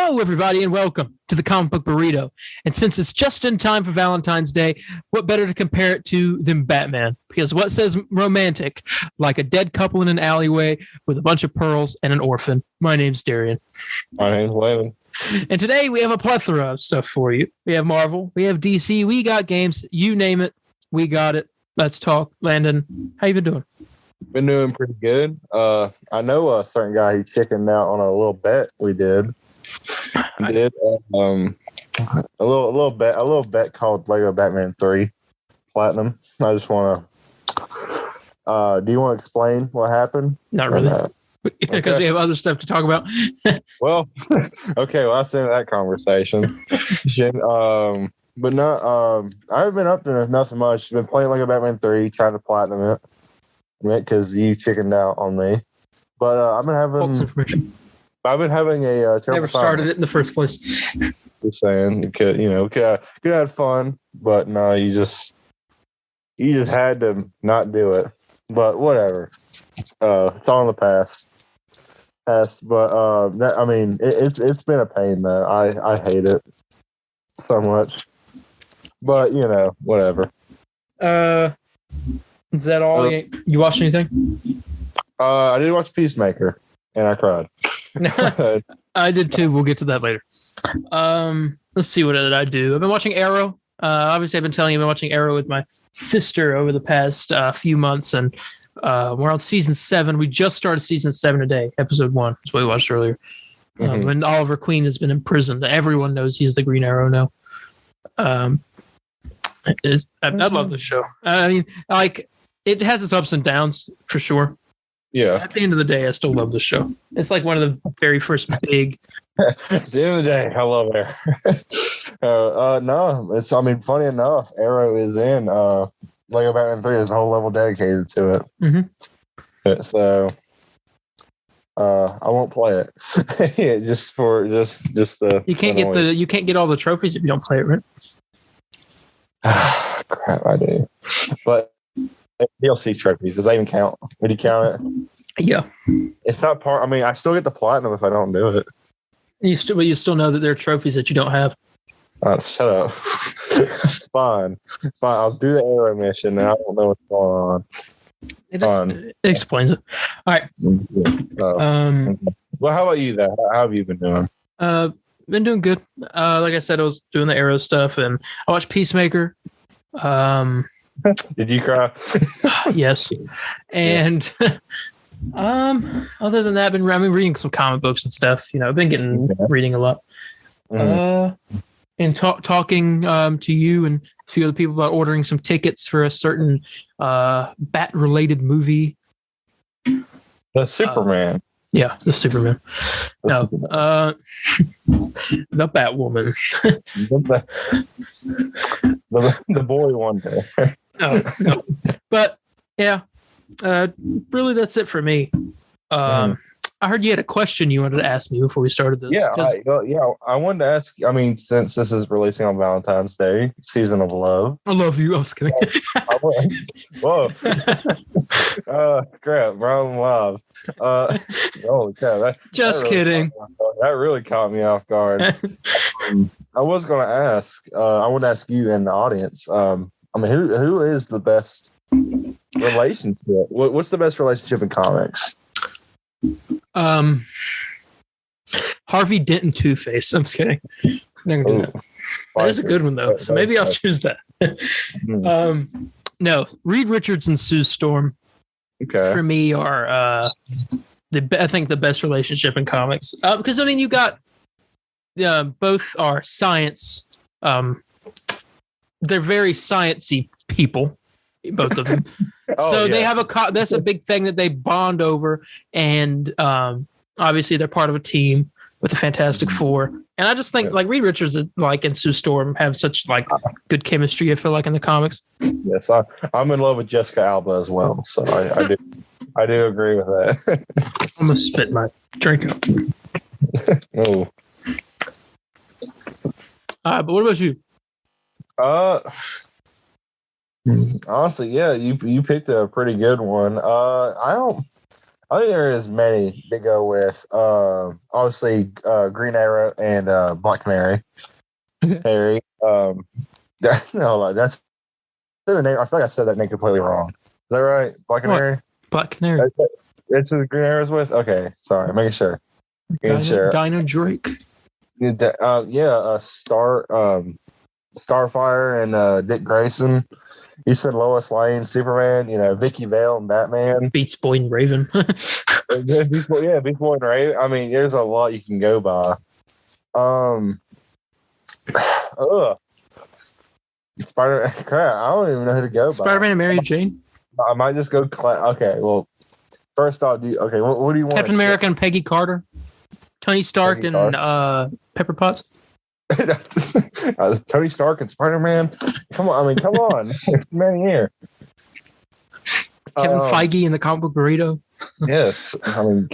Hello, everybody, and welcome to the Comic Book Burrito. And since it's just in time for Valentine's Day, what better to compare it to than Batman? Because what says romantic like a dead couple in an alleyway with a bunch of pearls and an orphan? My name's Darian. My name's Waylon. And today we have a plethora of stuff for you. We have Marvel, we have DC, we got games, you name it, we got it. Let's talk. Landon, how you been doing? Been doing pretty good. I know a certain guy who chickened out on a little bet we did. A little bet called Lego Batman 3 Platinum. I just want to. Do you want to explain what happened? Not really, because we have other stuff to talk about. Well, okay. Well, I'll stay in that conversation. But no, I haven't been up to nothing much. Been playing Lego Batman 3, trying to platinum it because you chickened out on me. But I've been having false information. I've been having a terrible never started time. it in the first place. Just saying, you could have fun, but no, you just had to not do it. But whatever, it's all in the past. But it's been a pain though. I hate it so much. But whatever. Is that all? You watched anything? I did watch Peacemaker, and I cried. I did too. We'll get to that later. Let's see what did I do. I've been watching Arrow. Obviously, I've been telling you I've been watching Arrow with my sister over the past few months, and we're on season 7. We just started season 7 today. Episode 1 is what we watched earlier. When Oliver Queen has been imprisoned, everyone knows he's the Green Arrow now. I love the show. I mean, like, it has its ups and downs for sure. Yeah. At the end of the day, I still love this show. It's like one of the very first big. At the end of the day, I love Arrow. No, it's. I mean, funny enough, Arrow is in Lego Batman 3. There's a whole level dedicated to it. Mm-hmm. So, I won't play it. just the. You can't get all the trophies if you don't play it, right? Crap, I do. But DLC trophies, does that even count? Would you count it? Yeah. It's not part. I mean, I still get the platinum if I don't do it. You still know that there are trophies that you don't have. Shut up. Fine. I'll do the Arrow mission, and I don't know what's going on. It explains it. All right. Well, how about you? Though? How have you been doing? Been doing good. Like I said, I was doing the Arrow stuff, and I watched Peacemaker. Did you cry? Yes. And other than that, I've been reading some comic books and stuff. I've been reading a lot. And talking to you and a few other people about ordering some tickets for a certain bat-related movie. The Superman. Yeah, the Superman. No, the Batwoman. the boy wonder. No. But yeah, really, that's it for me. I heard you had a question you wanted to ask me before we started this. Yeah, I wanted to ask. I mean, since this is releasing on Valentine's Day, season of love. I love you. I was kidding. Whoa. Crap, wrong love. Holy crap! Just kidding. That really caught me off guard. I was going to ask. I want to ask you in the audience. I mean, who is the best relationship? What's the best relationship in comics? Harvey Dent and Two-Face. I'm just kidding. I'm not gonna do that. That is a good one though, so maybe I'll choose that. No, Reed Richards and Sue Storm. Okay. For me are I think the best relationship in comics. Because I mean, you got both are science. They're very sciencey people, both of them. They have that's a big thing that they bond over, and obviously they're part of a team with the Fantastic Four. And I just think like Reed Richards and Sue Storm have such like good chemistry. I feel like in the comics. Yes, I'm in love with Jessica Alba as well, so I do agree with that. I'm gonna spit my drink out. Oh. But what about you? Honestly, yeah, you picked a pretty good one. I I think there is many to go with. Obviously, Green Arrow and Black Canary. Okay. Harry. That's the name. I feel like I said that name completely wrong. Is that right? Black Canary. Black Canary. It's who Green Arrow's with. Okay, sorry, making sure. Dino Drake. Starfire and Dick Grayson. You said Lois Lane, Superman. Vicky Vale and Batman. Beats Boy and Raven. Beast Boy and Raven. I mean, there's a lot you can go by. Spider. Crap, I don't even know who to go by. Spider-Man and Mary Jane. I might just go. Okay, well, first off, what do you want? Captain America and Peggy Carter. Tony Stark and Pepper Potts. Tony Stark and Spider-Man. Come on, man here. Kevin Feige and the comic book Burrito. Yes, I mean,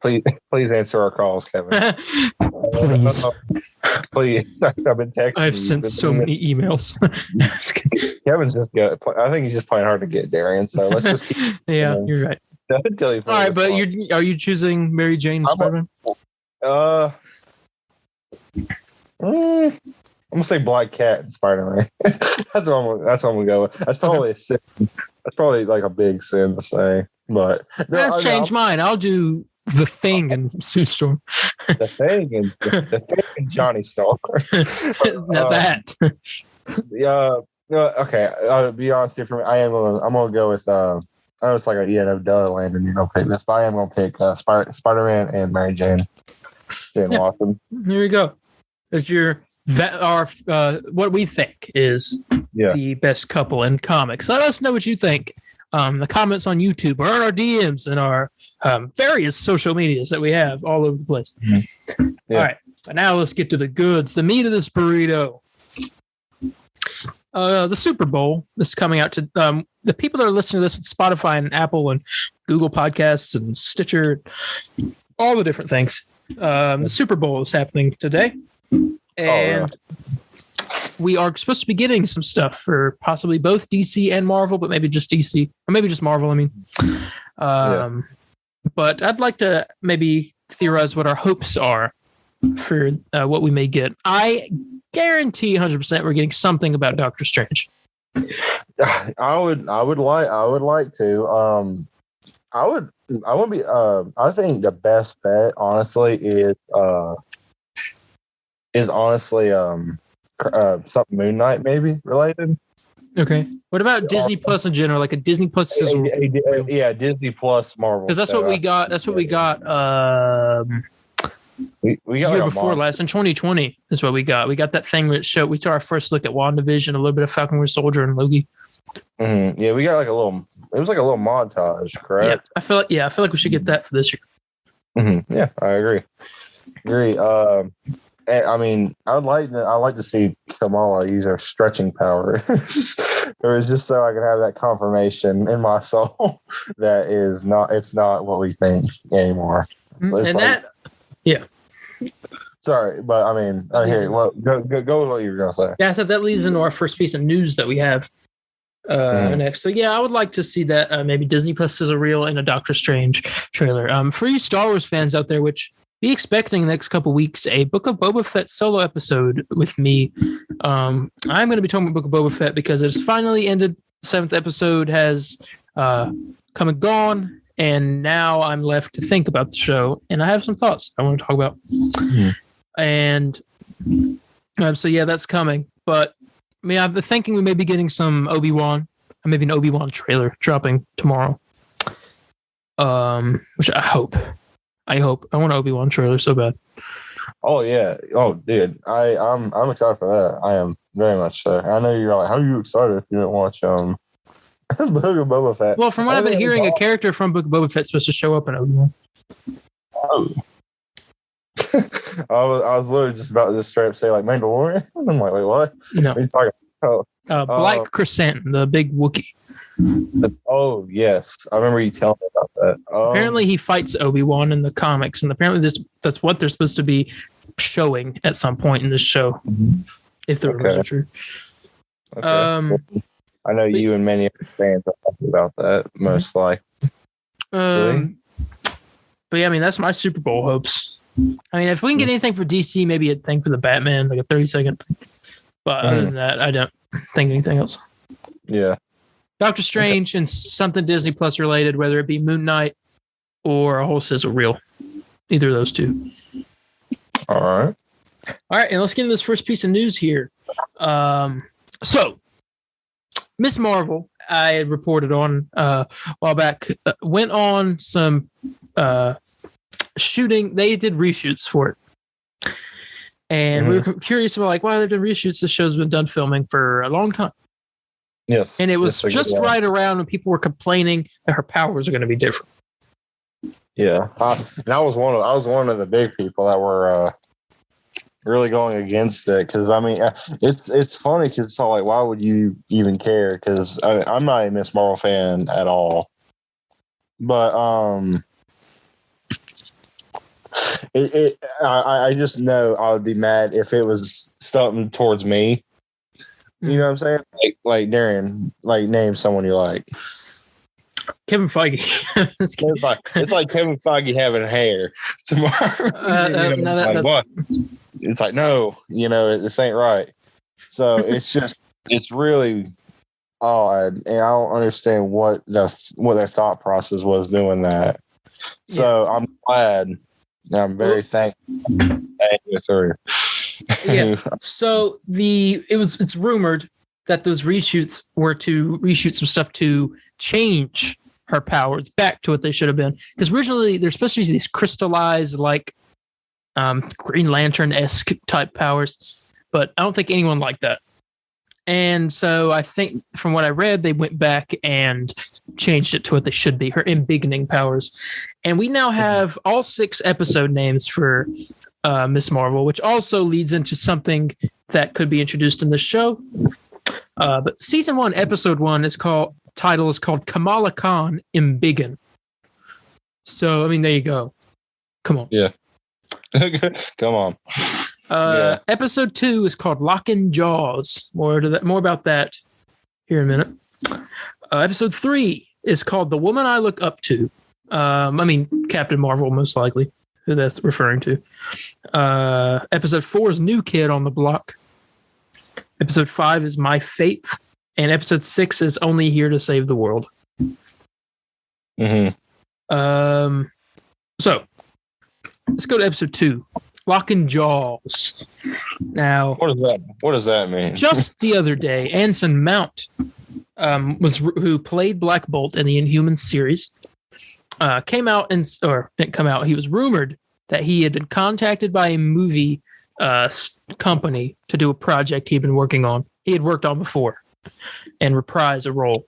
please answer our calls, Kevin. Please. Please. I've been texting. I've sent so many emails. Kevin's just good. I think he's just playing hard to get Darian. So let's just keep. Yeah, you're right. All right, but are you choosing Mary Jane and Spider-Man? I'm gonna say Black Cat and Spider-Man. That's what I'm gonna go with. That's probably a sin. That's probably like a big sin to say, but I've changed mine. I'll do The Thing and Sue Storm. The Thing and Johnny Storm. Now that. Yeah. Okay. I'll be honest here. For me, I'm gonna go with. I know it's like Landon. You don't pick this, but I am gonna pick Spider-Man and Mary Jane. Watson. Here you go. As what we think is the best couple in comics. Let us know what you think. The comments on YouTube or our DMs and our various social medias that we have all over the place. Mm-hmm. Yeah. All right. But now let's get to the goods. The meat of this burrito. The Super Bowl. This is coming out to the people that are listening to this at Spotify and Apple and Google Podcasts and Stitcher, all the different things. The Super Bowl is happening today. And we are supposed to be getting some stuff for possibly both DC and Marvel, but maybe just DC, or maybe just Marvel, I mean. But I'd like to maybe theorize what our hopes are for what we may get. I guarantee 100% we're getting something about Doctor Strange. I would like to. I think the best bet, honestly, is honestly something Moon Knight maybe related. Okay. What about Disney Plus in general, like a Disney Plus sizzle? Yeah, Disney Plus Marvel. Because that's what we got. That's what we got. We got year before last in 2020 is what we got. We got that thing that showed. We saw our first look at WandaVision, a little bit of Falcon Winter Soldier and Loki. Mm-hmm. Yeah, we got like a little. It was like a little montage, correct? Yeah, I feel like we should get that for this year. Mm-hmm. Yeah, I agree. I mean, I'd like to see Kamala use her stretching powers. It was just so I can have that confirmation in my soul that it's not what we think anymore. Yeah. Sorry, but I mean, go with what you were gonna say. Yeah, I thought that leads into our first piece of news that we have next. So yeah, I would like to see that maybe Disney Plus is a reel and a Doctor Strange trailer. For you Star Wars fans out there, which be expecting the next couple weeks a Book of Boba Fett solo episode with me. I'm going to be talking about Book of Boba Fett because it's finally ended. The 7th episode has come and gone, and now I'm left to think about the show, and I have some thoughts I want to talk about. Mm-hmm. And so yeah, that's coming. But I mean, I've been thinking we may be getting some Obi-Wan, or maybe an Obi-Wan trailer dropping tomorrow. Which I hope. I want an Obi-Wan trailer so bad. Oh yeah. Oh dude. I'm excited for that. I am very much so. I know you're like, how are you excited if you didn't watch Book of Boba Fett? Well, from what I've been hearing, a character from Book of Boba Fett's supposed to show up in Obi-Wan. Oh. I was literally just about to straight up say like Mandalorian. I'm like, wait, what? No. What are you talking about? Black Chrysanthemum, the big Wookiee. Oh yes, I remember you telling me about that. Apparently, he fights Obi-Wan in the comics, and apparently that's what they're supposed to be showing at some point in this show, if the rumors are true. Okay. I know you and many fans are talking about that, most likely. Really? But yeah, I mean, that's my Super Bowl hopes. I mean, if we can get anything for DC, maybe a thing for the Batman, like a 30-second. But other than that, I don't think anything else. Yeah. Doctor Strange and something Disney Plus related, whether it be Moon Knight or a whole sizzle reel. Either of those two. All right. All right, and let's get into this first piece of news here. So, Miss Marvel, I had reported on a while back, went on some shooting. They did reshoots for it. And we were curious about, like, why they've done reshoots. This show's been done filming for a long time. Yes. And it was just right around when people were complaining that her powers are going to be different. Yeah. And I was one of the big people that were really going against it, because I mean, it's funny because it's all like, why would you even care? Because I'm not a Miss Marvel fan at all, but I just know I would be mad if it was something towards me. You know what I'm saying? Like Darren, like, name someone you like. Kevin Feige. it's like Kevin Feige having hair tomorrow. What? It's like, no, this ain't right. So it's really odd, and I don't understand what their thought process was doing that. So I'm glad. I'm very thankful for her. Yeah. So it's rumored that those reshoots were to reshoot some stuff to change her powers back to what they should have been. Because originally they're supposed to be these crystallized, like Green Lantern-esque type powers, but I don't think anyone liked that. And so I think from what I read, they went back and changed it to what they should be, her embiggening powers. And we now have all 6 episode names for Miss Marvel, which also leads into something that could be introduced in the show. But season 1, episode 1 title is called Kamala Khan Embiggen. So, I mean, there you go. Come on. Yeah. Come on. Episode 2 is called Locking Jaws. More about that here in a minute. Episode 3 is called The Woman I Look Up To. Captain Marvel, most likely, who that's referring to. Episode 4 is New Kid on the Block. Episode 5 is My Faith. And episode 6 is Only Here to Save the World. So, let's go to episode 2. Locking Jaws. Now, what does that mean? Just the other day, Anson Mount, who played Black Bolt in the Inhumans series, came out didn't come out. He was rumored that he had been contacted by a movie company to do a project he'd been working on. He had worked on before and reprise a role.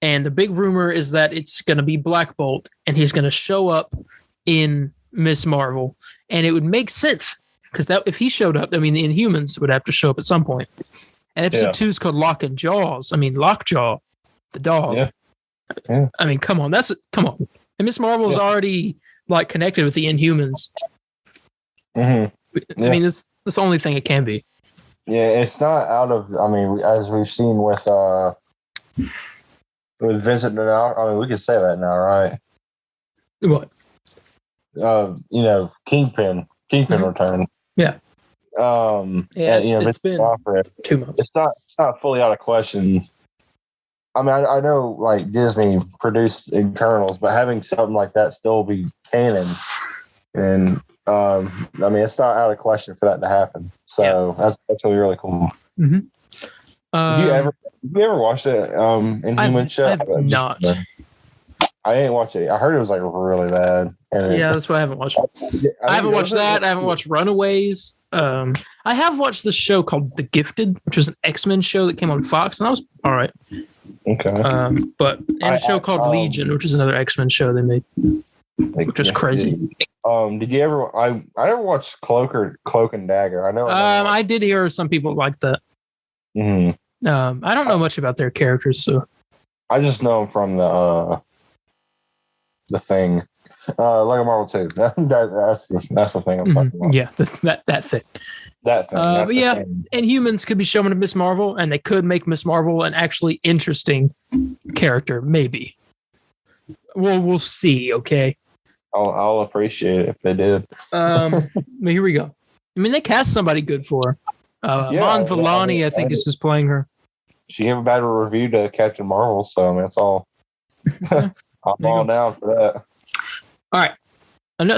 And the big rumor is that it's going to be Black Bolt, and he's going to show up in Miss Marvel, and it would make sense because if he showed up, I mean, the Inhumans would have to show up at some point. And episode 2 is called Lockjaw, the dog. Yeah. I mean, come on. And Miss Marvel is already like connected with the Inhumans. I mean, that's the only thing it can be. Yeah, it's not out of. I mean, as we've seen with Vincent D'Onofrio. I mean, we could say that now, right? What? Kingpin return. Yeah. It's been 2 months. It's not fully out of question. I mean, I know like Disney produced Eternals, but having something like that still be canon, and I mean, it's not out of question for that to happen. So that's really cool. Mm-hmm. Have you ever watched it? Inhuman show? I have not. I didn't watch it. I heard it was like really bad. That's why I haven't watched it. I haven't watched that. I haven't watched Runaways. I have watched this show called The Gifted, which was an X-Men show that came on Fox, and that was all right. Okay. And a show called Legion, which is another X-Men show they made, which was crazy. Did you ever? I never watched Cloak and Dagger. I know. I did hear some people like that. Mm-hmm. I don't know much about their characters, so I just know them from the thing. Lego Marvel 2. That's the thing I'm talking about. Yeah, that thing. That thing. But yeah, and humans could be shown to Miss Marvel, and they could make Miss Marvel an actually interesting character, maybe. Well, we'll see, okay? I'll appreciate it if they did. But here we go. I mean, they cast somebody good for her. Mon Vellani, I think, is who's playing her. She gave a bad review to Captain Marvel, so I mean, that's all. I'm all down for that. All right.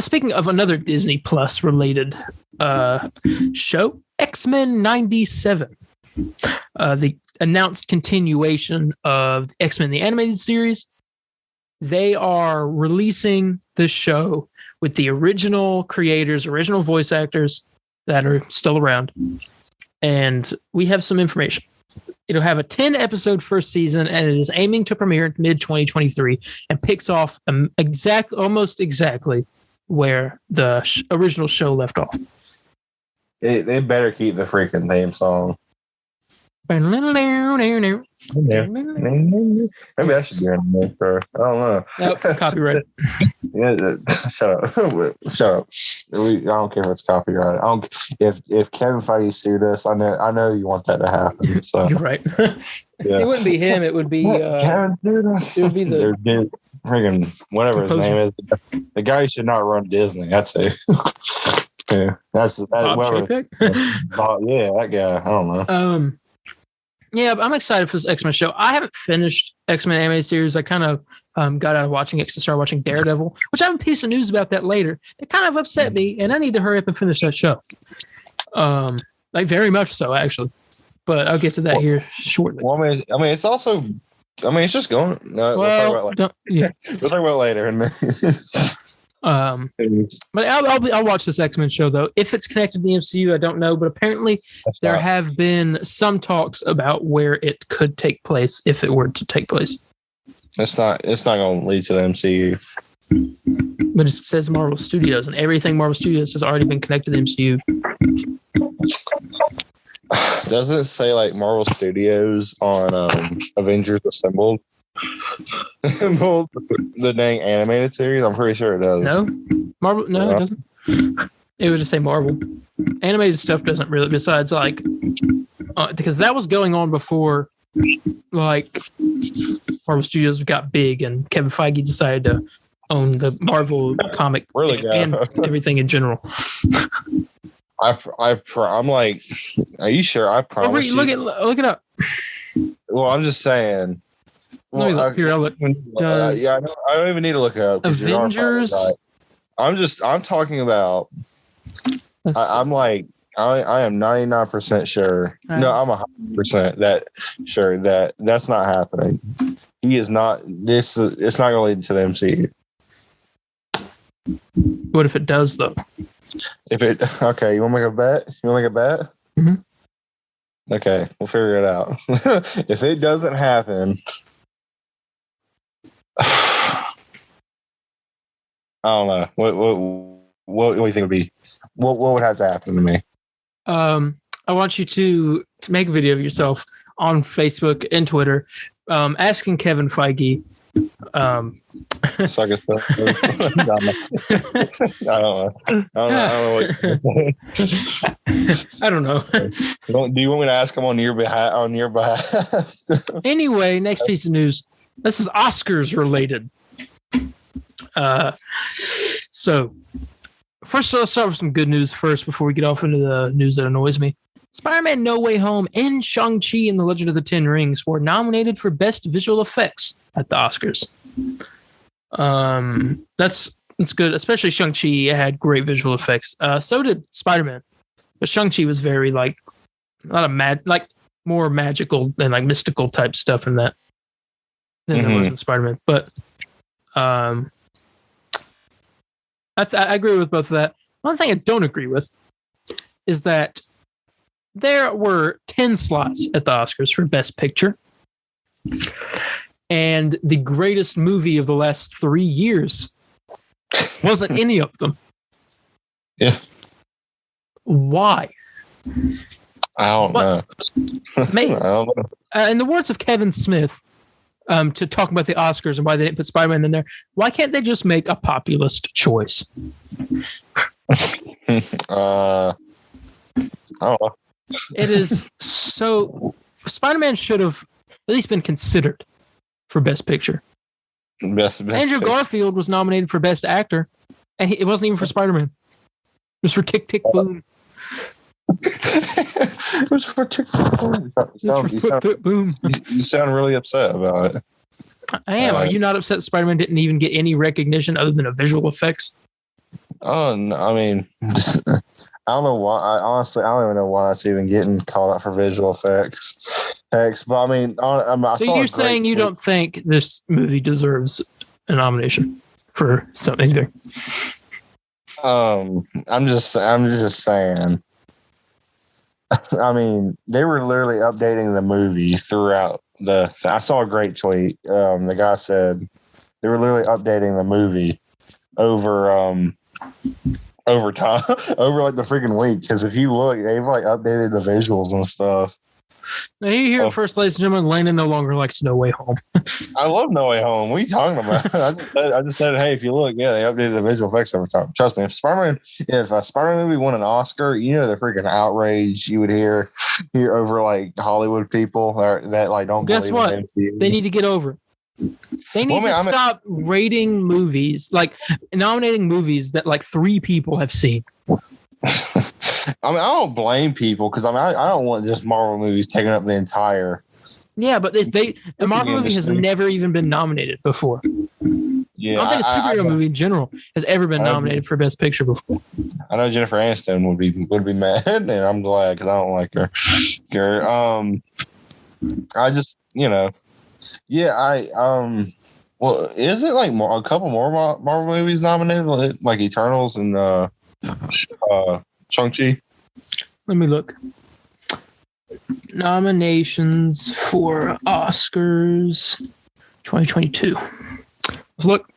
Speaking of another Disney Plus related show, X-Men 97. The announced continuation of X-Men the Animated Series. They are releasing this show with the original creators, original voice actors that are still around. And we have some information. It'll have a 10-episode first season, and it is aiming to premiere mid-2023 and picks off almost exactly where the original show left off. They better keep the freaking theme song. Maybe I should be in the intro. I don't know. Nope, copyright. Yeah, shut up. Shut up. I don't care if it's copyright. If Kevin Feige sued us, I know you want that to happen. So you're right. Yeah. It wouldn't be him. It would be Kevin sued us. It would be the friggin' whatever his name is. The guy who should not run Disney. That's it. Yeah, that's Bob Chapek? Yeah, that guy. I don't know. Yeah, I'm excited for this X-Men show. I haven't finished X-Men animated series. I kind of got out of watching it to start watching Daredevil, which I have a piece of news about that later. That kind of upset me, and I need to hurry up and finish that show. Like very much so, actually. But I'll get to that here shortly. Well, I mean, it's also, it's just going. No, we'll talk about it later. But I'll watch this X-Men show though. If it's connected to the MCU, I don't know. But apparently, there have been some talks about where it could take place if it were to take place. It's not going to lead to the MCU. But it says Marvel Studios, and everything Marvel Studios has already been connected to the MCU. Doesn't it say like Marvel Studios on Avengers Assembled? The dang animated series? I'm pretty sure it does. No, Marvel. No, it doesn't. It would just say Marvel. Animated stuff doesn't really. Besides, like, because that was going on before, like, Marvel Studios got big and Kevin Feige decided to own the Marvel comic and everything in general. I'm like, are you sure? I promise. Look it up. Well, I'm just saying. Well, I'll look. I don't even need to look it up. Avengers. I'm talking about. I am 99% sure. No, I'm 100% sure that that's not happening. He is not. It's not going to lead to the MCU. What if it does, though? Okay, you want to make a bet? Mm-hmm. Okay, we'll figure it out. If it doesn't happen. I don't know. What do you think would be? What would have to happen to me? I want you to make a video of yourself on Facebook and Twitter, asking Kevin Feige. I don't know. Do you want me to ask him on your behalf? Anyway, next piece of news. This is Oscars related. So first, let's start with some good news first before we get off into the news that annoys me. Spider-Man No Way Home and Shang-Chi and the Legend of the Ten Rings were nominated for Best Visual Effects at the Oscars. That's good, especially Shang-Chi. It had great visual effects. So did Spider-Man, but Shang-Chi was very a lot of more magical and like mystical type stuff in that than there was in Spider-Man. But I agree with both of that. One thing I don't agree with is that there were 10 slots at the Oscars for Best Picture. And the greatest movie of the last 3 years wasn't any of them. Yeah. Why? I don't know. Maybe. I don't know. In the words of Kevin Smith, to talk about the Oscars and why they didn't put Spider-Man in there, why can't they just make a populist choice? I don't know. It is so. Spider-Man should have at least been considered for Best Picture. Best Andrew Picture. Garfield was nominated for Best Actor. And it wasn't even for Spider-Man. It was for Tick Tick Boom. It was for Tick Tick Boom. Boom. You sound really upset about it. I am. Are you not upset Spider-Man didn't even get any recognition other than a visual effects? Oh, no, I mean, I don't know why. I don't even know why it's even getting called out for visual effects. But I mean, so you're saying you don't think this movie deserves a nomination for something? I'm just saying. I mean, they were literally updating the movie throughout I saw a great tweet. The guy said they were literally updating the movie over time, over like the freaking week. Because if you look, they've like updated the visuals and stuff. Now you hear it first, ladies and gentlemen. Landon no longer likes No Way Home. I love No Way Home. What are you talking about? I just said, hey, if you look, yeah, they updated the visual effects over time. Trust me, if a Spider-Man movie won an Oscar, you know the freaking outrage you would hear over like Hollywood people that like don't. Guess what? They need to get over it. They need to stop rating movies, like nominating movies that like 3 people have seen. I mean, I don't blame people because I don't want just Marvel movies taking up the entire. Yeah, but the Marvel movie has never even been nominated before. Yeah, I don't think a superhero movie in general has ever been nominated for Best Picture before. I know Jennifer Aniston would be mad, and I'm glad because I don't like her. I just well, is it like a couple more Marvel movies nominated, like Eternals and Shang-Chi? Let me look. Nominations for Oscars 2022. Let's look.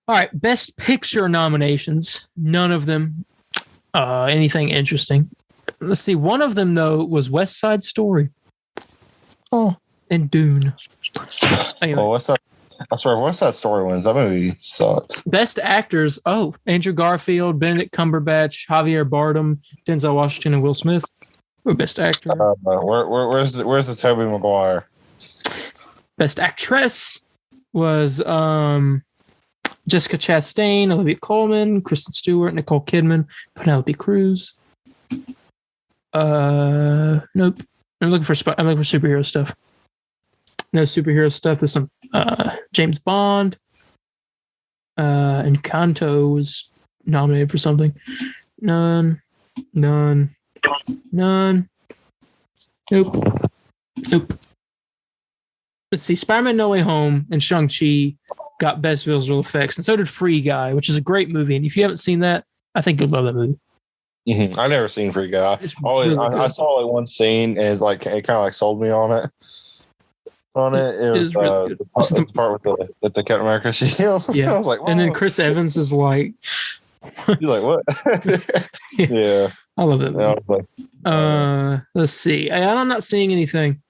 All right, Best Picture nominations. None of them anything interesting. Let's see. One of them, though, was West Side Story. Oh. And Dune. Anyway. Well, West Side Story wins. That movie sucked. Best actors. Oh, Andrew Garfield, Benedict Cumberbatch, Javier Bardem, Denzel Washington, and Will Smith. Who best actor? Where's the Tobey Maguire? Best actress was Jessica Chastain, Olivia Colman, Kristen Stewart, Nicole Kidman, Penelope Cruz. Nope. I'm looking for superhero stuff. No superhero stuff. There's some James Bond. Encanto was nominated for something. None. Nope. Let's see. Spider-Man No Way Home and Shang-Chi got best visual effects, and so did Free Guy, which is a great movie. And if you haven't seen that, I think you'll love that movie. Mm-hmm. I never seen Free Guy. I saw like one scene, and it kind of like sold me on it. It was really the part with the Captain America shield. Yeah, I was like, whoa. And then Chris Evans is like, "You're like what?" Yeah, I love that movie. Let's see. I'm not seeing anything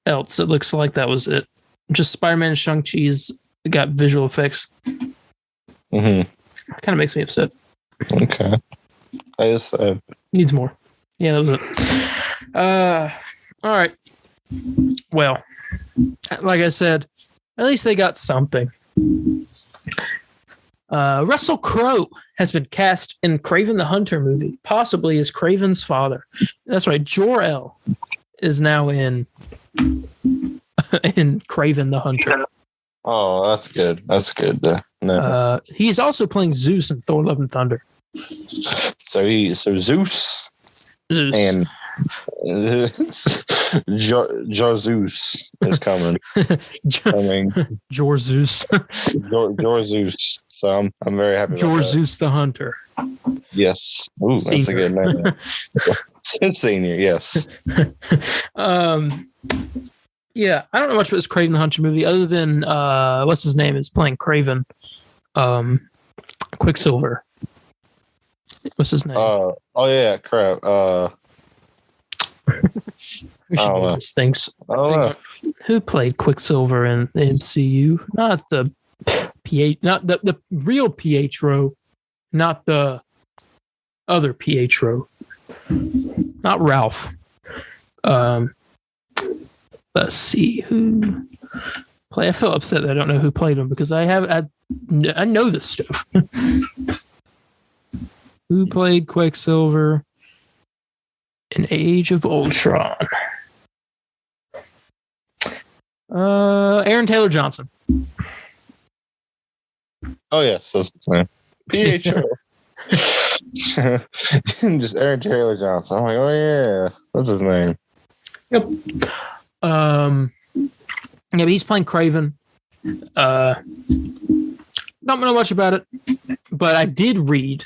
else. It looks like that was it. Just Spider-Man and Shang-Chi's got visual effects. Mm-hmm. It kind of makes me upset. Okay. I just needs more. Yeah, that was it. All right. Well, like I said, at least they got something. Russell Crowe has been cast in Craven the Hunter movie, possibly as Craven's father. That's right. Jor-El is now in Craven the Hunter. Oh, that's good. That's good. He's also playing Zeus in Thor: Love and Thunder. So Zeus. And Zeus is coming. Zeus. Zeus. So I'm very happy. Zeus the Hunter. Yes. Ooh, Senior. That's a good name. Senior. Yes. Yeah, I don't know much about this Craven the Hunter movie other than what's his name is playing Craven. Quicksilver. What's his name? Oh yeah, crap. We should know these things. Who played Quicksilver in the MCU? Not the the real Pietro, not the other Pietro. Not Ralph. Let's see who play. I feel upset that I don't know who played him because I I know this stuff. Who played Quicksilver in Age of Ultron? Aaron Taylor Johnson. Oh yes, that's his name. PHO. Just Aaron Taylor Johnson. I'm like, oh yeah, that's his name. Yep. Yeah, but he's playing Craven. Don't know much about it, but I did read,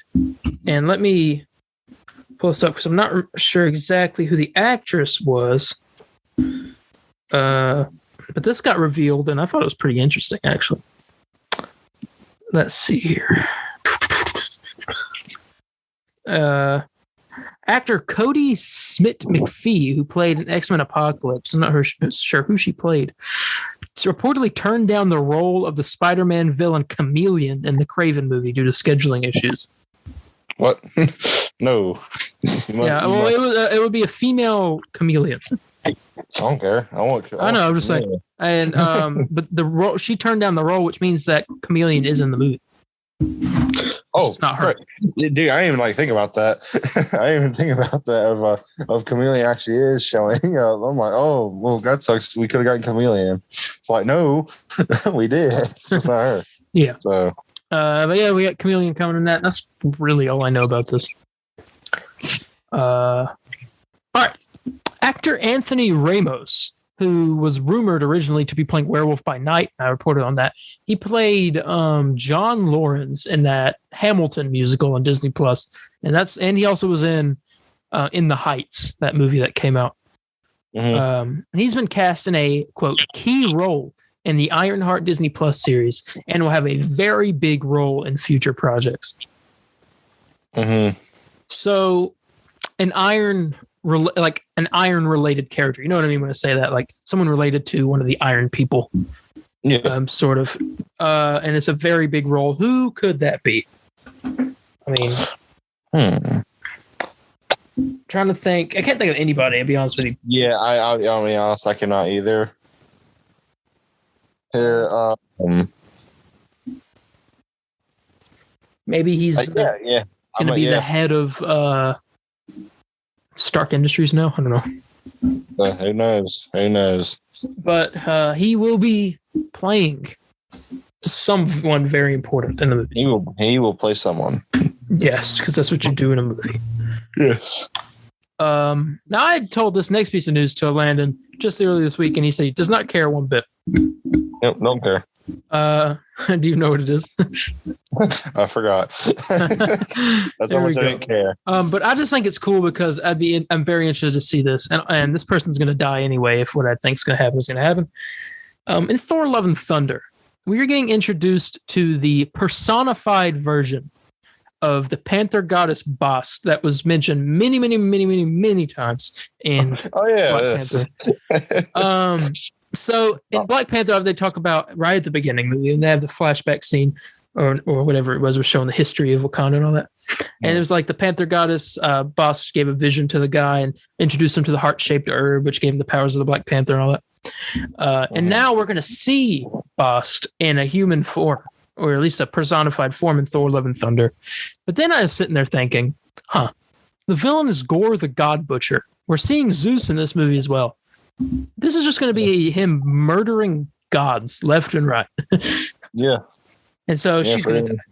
and let me pull this up because I'm not sure exactly who the actress was. But this got revealed, and I thought it was pretty interesting, actually. Let's see here. Actor Cody Smith-McPhee, who played in X-Men Apocalypse, I'm not sure who she played, reportedly turned down the role of the Spider-Man villain Chameleon in the Craven movie due to scheduling issues. What? No. It would be a female Chameleon. I don't care. I know. I'm just saying. And but the role, she turned down the role, which means that Chameleon is in the movie. Oh, it's not her. Dude, I didn't even think about that. I didn't even think about that of Chameleon actually is showing up. I'm like, oh, well, that sucks. We could have gotten Chameleon. It's like, no, we did. It's just not her. Yeah. So, but yeah, we got Chameleon coming in that. That's really all I know about this. All right. Actor Anthony Ramos, who was rumored originally to be playing Werewolf by Night. I reported on that. He played John Lawrence in that Hamilton musical on Disney Plus, and he also was in the Heights, that movie that came out. Mm-hmm. He's been cast in a quote key role in the Ironheart Disney Plus series, and will have a very big role in future projects. Mm-hmm. So, an Iron related character. You know what I mean when I say that? Like someone related to one of the Iron people. Yeah. Sort of. And it's a very big role. Who could that be? I mean, trying to think. I can't think of anybody, to be honest with you. Yeah, I'll be honest, I cannot either. Here, maybe he's going to be the head of Stark Industries now. I don't know. Who knows? Who knows? But he will be playing someone very important in the movie. He will play someone. Yes, because that's what you do in a movie. Yes. Now I had told this next piece of news to Landon just earlier this week, and he said he does not care one bit. Nope, don't care. Do you know what it is? I forgot. That's how much I didn't care. But I just think it's cool because I'm very interested to see this, and this person's going to die anyway if what I think is going to happen is going to happen. In Thor: Love and Thunder, we are getting introduced to the personified version of the Panther goddess Bast that was mentioned many times in Black Panther. So in Black Panther, they talk about right at the beginning, and they have the flashback scene or whatever it was showing the history of Wakanda and all that. And it was like the Panther goddess Bast gave a vision to the guy and introduced him to the heart-shaped herb, which gave him the powers of the Black Panther and all that. And now we're going to see Bast in a human form, or at least a personified form in Thor: Love and Thunder. But then I was sitting there thinking, the villain is Gore the God Butcher. We're seeing Zeus in this movie as well. This is just going to be him murdering gods left and right. Yeah. And so she's going to die.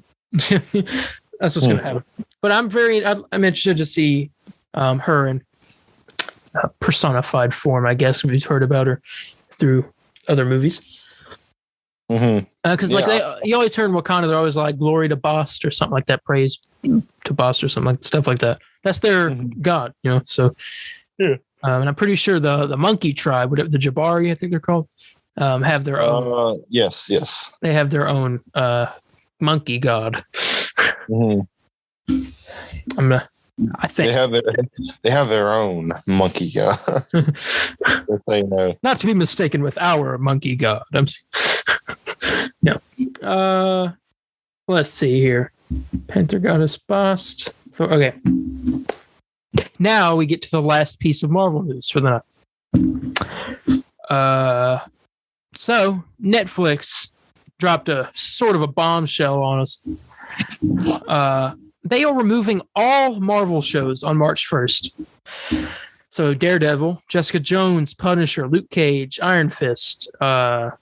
That's what's going to happen. But I'm interested to see her in personified form, I guess. We've heard about her through other movies. Because you always heard in Wakanda, they're always like glory to Bast or something like that, praise to Bast or something like stuff like that. That's their god, so yeah. And I'm pretty sure the monkey tribe, the Jabari, I think they're called, have their own. Yes. They have their own monkey god. I think they have their own monkey god. They know. Not to be mistaken with our monkey god. No. Let's see here. Panther goddess Bast. Okay. Now we get to the last piece of Marvel news for the night. So Netflix dropped a sort of a bombshell on us. They are removing all Marvel shows on March 1st. So Daredevil, Jessica Jones, Punisher, Luke Cage, Iron Fist, some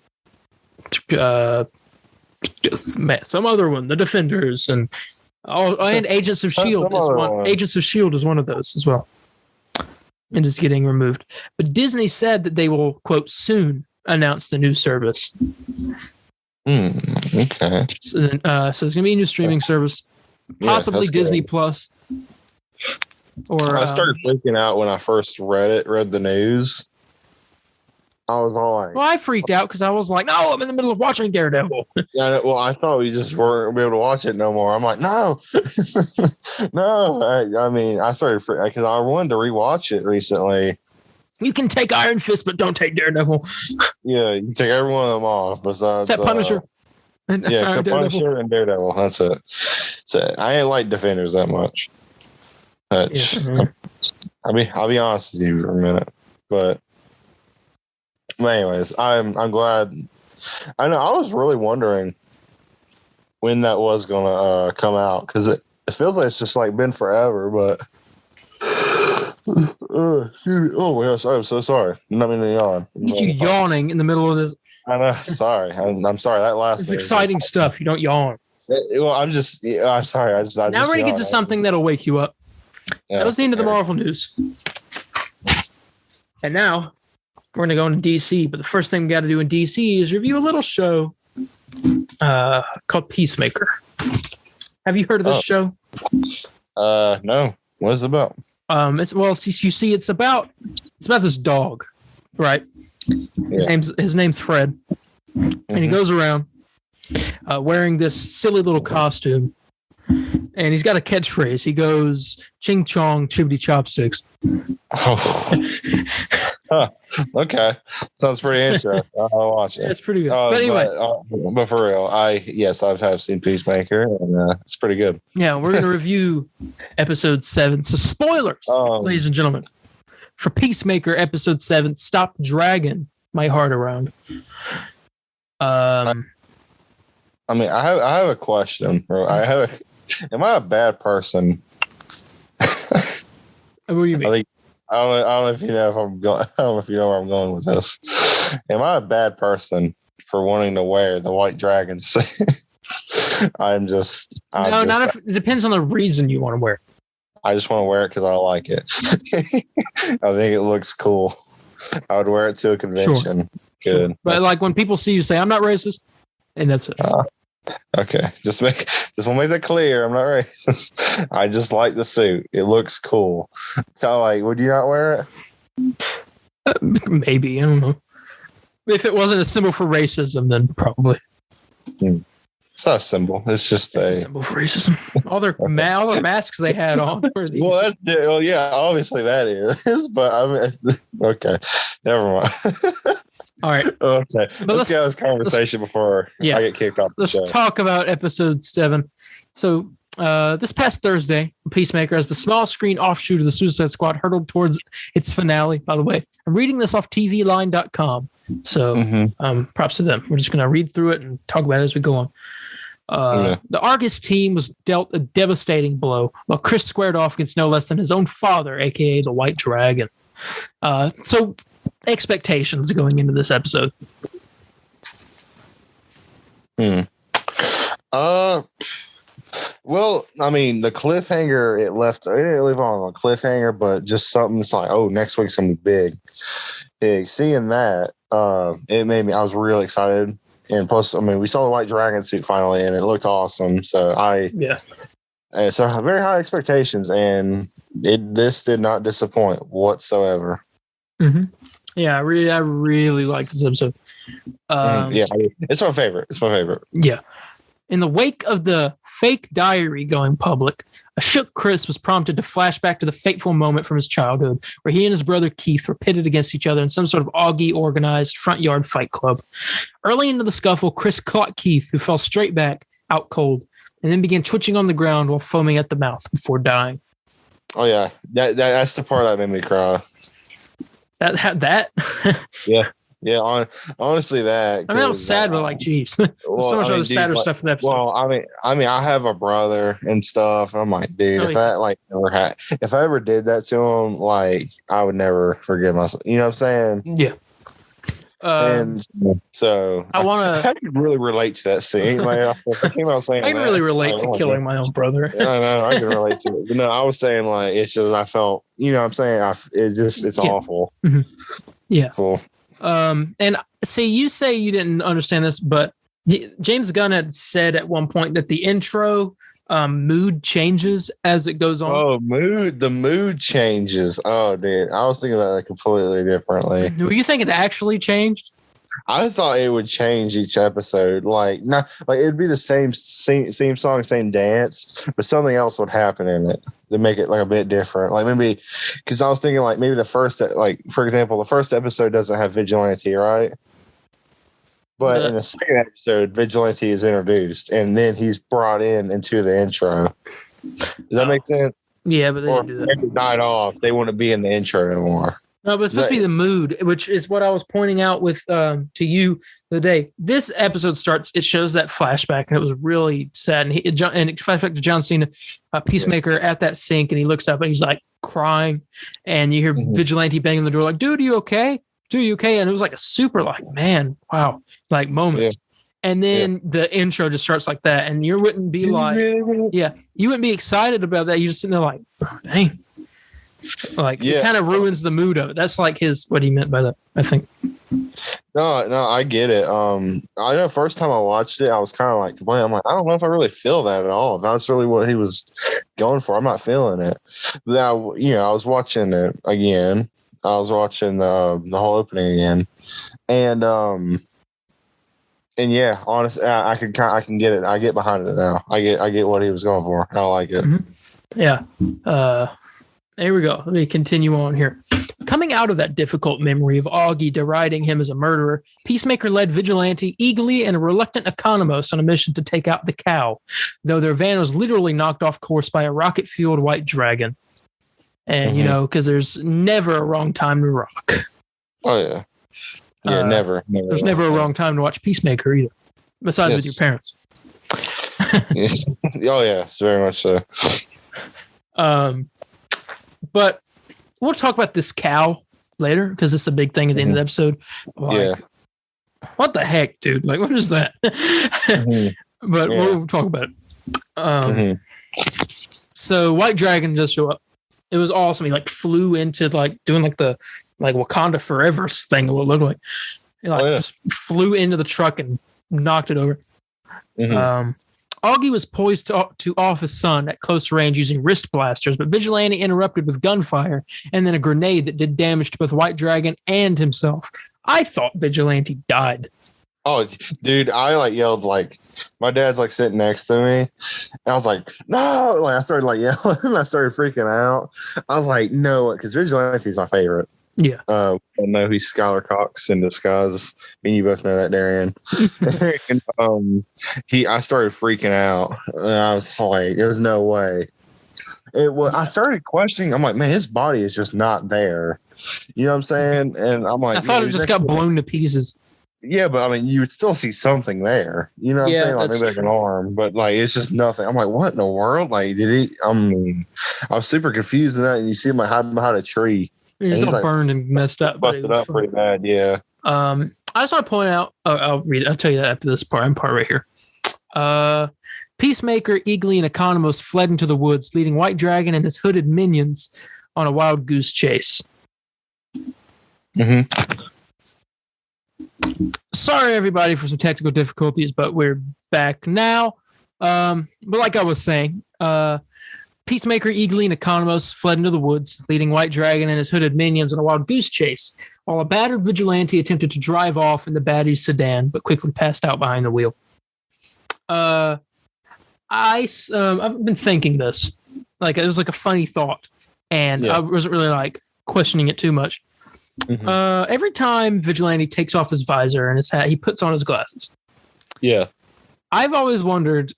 other one, The Defenders, and Agents of Shield is one. Agents of Shield is one of those as well, and is getting removed. But Disney said that they will, quote, soon announce the new service. Okay. So there's gonna be a new streaming service, possibly Disney Plus. Or I started freaking out when I first read the news. I was all like, well, I freaked out because I was like, no, I'm in the middle of watching Daredevil. Yeah, well, I thought we just weren't be able to watch it no more. I'm like, no, no. I mean, I started because I wanted to rewatch it recently. You can take Iron Fist, but don't take Daredevil. Yeah, you can take every one of them off besides except Punisher. Except Punisher and Daredevil. That's it. So I ain't like Defenders that much. I'll be honest with you for a minute, but anyways, I'm glad. I know I was really wondering when that was gonna come out because it feels like it's just like been forever. But oh yes, I'm so sorry. I'm not meaning to yawn. You yawning in the middle of this. I know. Sorry, I'm sorry. That last. It's exciting stuff. You don't yawn. Well, I'm sorry. I now we're gonna get to something that'll wake you up. Yeah, that was the end of the Marvel news. And now we're going to go into DC. But the first thing we got to do in DC is review a little show called Peacemaker. Have you heard of this show? No. What is it about? It's about this dog, right? Yeah. His name's Fred. Mm-hmm. And he goes around wearing this silly little costume. And he's got a catchphrase. He goes, "Ching chong, chibbity chopsticks." Oh, okay, sounds pretty interesting. I'll watch it. It's pretty good. But anyway, but for real, I have seen Peacemaker, and it's pretty good. Yeah, we're going to review episode 7. So spoilers, ladies and gentlemen, for Peacemaker episode 7. Stop dragging my heart around. I mean, I have a question. Am I a bad person? What do you mean? I don't know if you know if I'm going. I don't know if you know where I'm going with this. Am I a bad person for wanting to wear the white dragon suit? It depends on the reason you want to wear it. I just want to wear it because I like it. I think it looks cool. I would wear it to a convention. Sure. Good. Sure. But like when people see you say, "I'm not racist," and that's it. Okay, just want to make that clear. I'm not racist. I just like the suit. It looks cool. So, like, would you not wear it? Maybe, I don't know. If it wasn't a symbol for racism, then probably. It's not a symbol. It's just a symbol for racism. All their masks they had on. Well, yeah, obviously that is. But I mean, okay, never mind. All right. Okay. Let's get this conversation before I get kicked off. Let's talk about episode 7. So this past Thursday, Peacemaker, as the small screen offshoot of the Suicide Squad, hurtled towards its finale. By the way, I'm reading this off tvline.com. So props to them. We're just going to read through it and talk about it as we go on. The Argus team was dealt a devastating blow while Chris squared off against no less than his own father, a.k.a. the White Dragon. So expectations going into this episode. Well, I mean, the cliffhanger it didn't leave on a cliffhanger, but just something that's like, oh, next week's gonna be big. Seeing that, it made me. I was really excited, and plus, I mean, we saw the White Dragon suit finally, and it looked awesome. So so very high expectations, and this did not disappoint whatsoever. Mm-hmm. Yeah, I really like this episode. It's my favorite. Yeah. In the wake of the fake diary going public, a shook Chris was prompted to flash back to the fateful moment from his childhood where he and his brother Keith were pitted against each other in some sort of Augie organized front yard fight club. Early into the scuffle, Chris caught Keith, who fell straight back, out cold, and then began twitching on the ground while foaming at the mouth before dying. Oh, yeah. That's the part that made me cry. That? Yeah. Yeah, honestly, that. I mean, that was sad, but like, geez, there's so much other sadder stuff in the episode. Well, I mean, I have a brother and stuff. And I'm like, dude, if I ever did that to him, like, I would never forgive myself. You know what I'm saying? Yeah. And so I could really relate to that scene. Like, I came out saying I can really relate to killing my own brother. Yeah, I know, I can relate to it. But no, I was saying, like, it's just I felt, you know what I'm saying? It's awful. Mm-hmm. Yeah. Cool. And see, you say you didn't understand this, but James Gunn had said at one point that the intro mood changes as it goes on. Oh, the mood changes. Oh, dude, I was thinking about it completely differently. Were you thinking it actually changed? I thought it would change each episode. Like, not like it'd be the same theme song, same dance, but something else would happen in it to make it like a bit different. Like maybe because I was thinking like maybe for example, the first episode doesn't have Vigilante, right? But in the second episode, Vigilante is introduced, and then he's brought into the intro. Does that make sense? Yeah, but they didn't do that. Every night off, they wouldn't be in the intro anymore. No, but it's supposed to be the mood, which is what I was pointing out with to you the day. This episode starts, it shows that flashback, and it was really sad. And it flashes back to John Cena, Peacemaker at that sink, and he looks up and he's like crying, and you hear Vigilante banging on the door, like, "Dude, you okay? Dude, you okay?" And it was like a super, like, man, wow, like moment. Yeah. And then the intro just starts like that, and you wouldn't be like, you wouldn't be excited about that. You just sitting there like, oh, dang. Like it kind of ruins the mood of it. That's like what he meant by that, I think. No, I get it. I know first time I watched it, I was kind of like, boy, I'm like, I don't know if I really feel that at all. If that's really what he was going for, I'm not feeling it. But now, I was watching it again. I was watching the whole opening again, and yeah, honestly, I can get it. I get behind it now. I get what he was going for. I like it. Mm-hmm. Yeah. There we go. Let me continue on here. Coming out of that difficult memory of Augie deriding him as a murderer, Peacemaker led Vigilante, Eagly, and a reluctant Economos on a mission to take out the cow, though their van was literally knocked off course by a rocket-fueled white dragon. And, because there's never a wrong time to rock. Oh, yeah. Yeah, never. There's never a wrong time to watch Peacemaker either, besides with your parents. Yes. Oh, yeah, it's very much so. But we'll talk about this cow later because it's a big thing at the end of the episode. Like, what the heck, dude? Like, what is that? But we'll talk about it. So White Dragon does show up. It was awesome. He like flew into like doing like the Wakanda Forever thing. It would look like he just flew into the truck and knocked it over. Augie was poised to off his son at close range using wrist blasters, but Vigilante interrupted with gunfire and then a grenade that did damage to both White Dragon and himself. I thought Vigilante died. Oh, dude, I like yelled, like, my dad's like sitting next to me. And I was like, no, like I started like yelling and I started freaking out. I was like, no, because Vigilante's my favorite. Yeah. I know he's Skylar Cox in disguise. I mean, you both know that, Darian. And, I started freaking out. And I was like, there's no way. I started questioning. I'm like, man, his body is just not there. You know what I'm saying? And I'm like, I thought it just got blown to pieces. Yeah, but I mean, you would still see something there. You know what I'm saying? Like maybe like an arm, but like it's just nothing. I'm like, what in the world? Like, did he? I was super confused in that. And you see him like hiding behind a tree. He's all burned and messed up. Busted up pretty bad, yeah. I just want to point out. I'll read it. I'll tell you that after this part right here. Peacemaker, Eagly, and Economos fled into the woods, leading White Dragon and his hooded minions on a wild goose chase. Sorry, everybody, for some technical difficulties, but we're back now. But like I was saying, Peacemaker, Eagly, and Economos fled into the woods, leading White Dragon and his hooded minions on a wild goose chase, while a battered Vigilante attempted to drive off in the baddie's sedan, but quickly passed out behind the wheel. I've been thinking this. Like, it was like a funny thought, and I wasn't really like questioning it too much. Every time Vigilante takes off his visor and his hat, he puts on his glasses. Yeah. I've always wondered,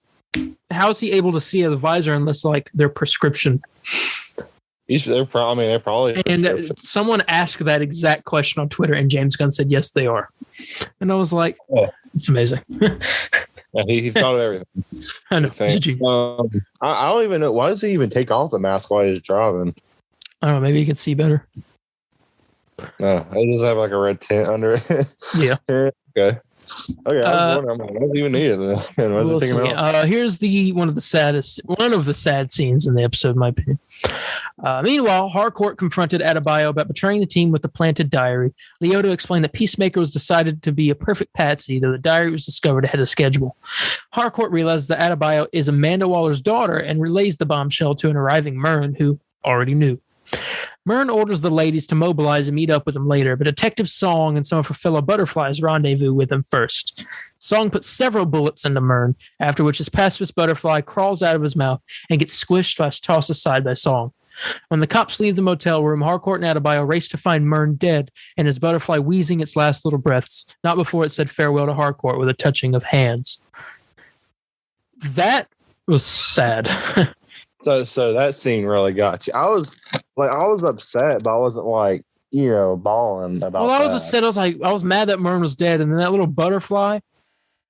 how is he able to see the visor unless like they're prescription? They're probably. And someone asked that exact question on Twitter, and James Gunn said, yes, they are. And I was like, it's amazing. Yeah, he thought of everything. I know. I don't even know. Why does he even take off the mask while he's driving? I don't know. Maybe he can see better. No, he does have like a red tint under it. Yeah. Okay. Okay, I was wondering, what does he even need it? Here's one of the sad scenes in the episode, in my opinion. Meanwhile, Harcourt confronted Adebayo about betraying the team with the planted diary. Leota explained that Peacemaker was decided to be a perfect patsy, though the diary was discovered ahead of schedule. Harcourt realizes that Adebayo is Amanda Waller's daughter and relays the bombshell to an arriving Myrn, who already knew. Myrn orders the ladies to mobilize and meet up with him later, but Detective Song and some of her fellow butterflies rendezvous with him first. Song puts several bullets into Myrn, after which his pacifist butterfly crawls out of his mouth and gets squished/tossed aside by Song. When the cops leave the motel room, Harcourt and Adebayo race to find Myrn dead and his butterfly wheezing its last little breaths, not before it said farewell to Harcourt with a touching of hands. That was sad. So that scene really got you. I was upset, but I wasn't like, bawling about. Well, I was upset. I was mad that Myrn was dead, and then that little butterfly,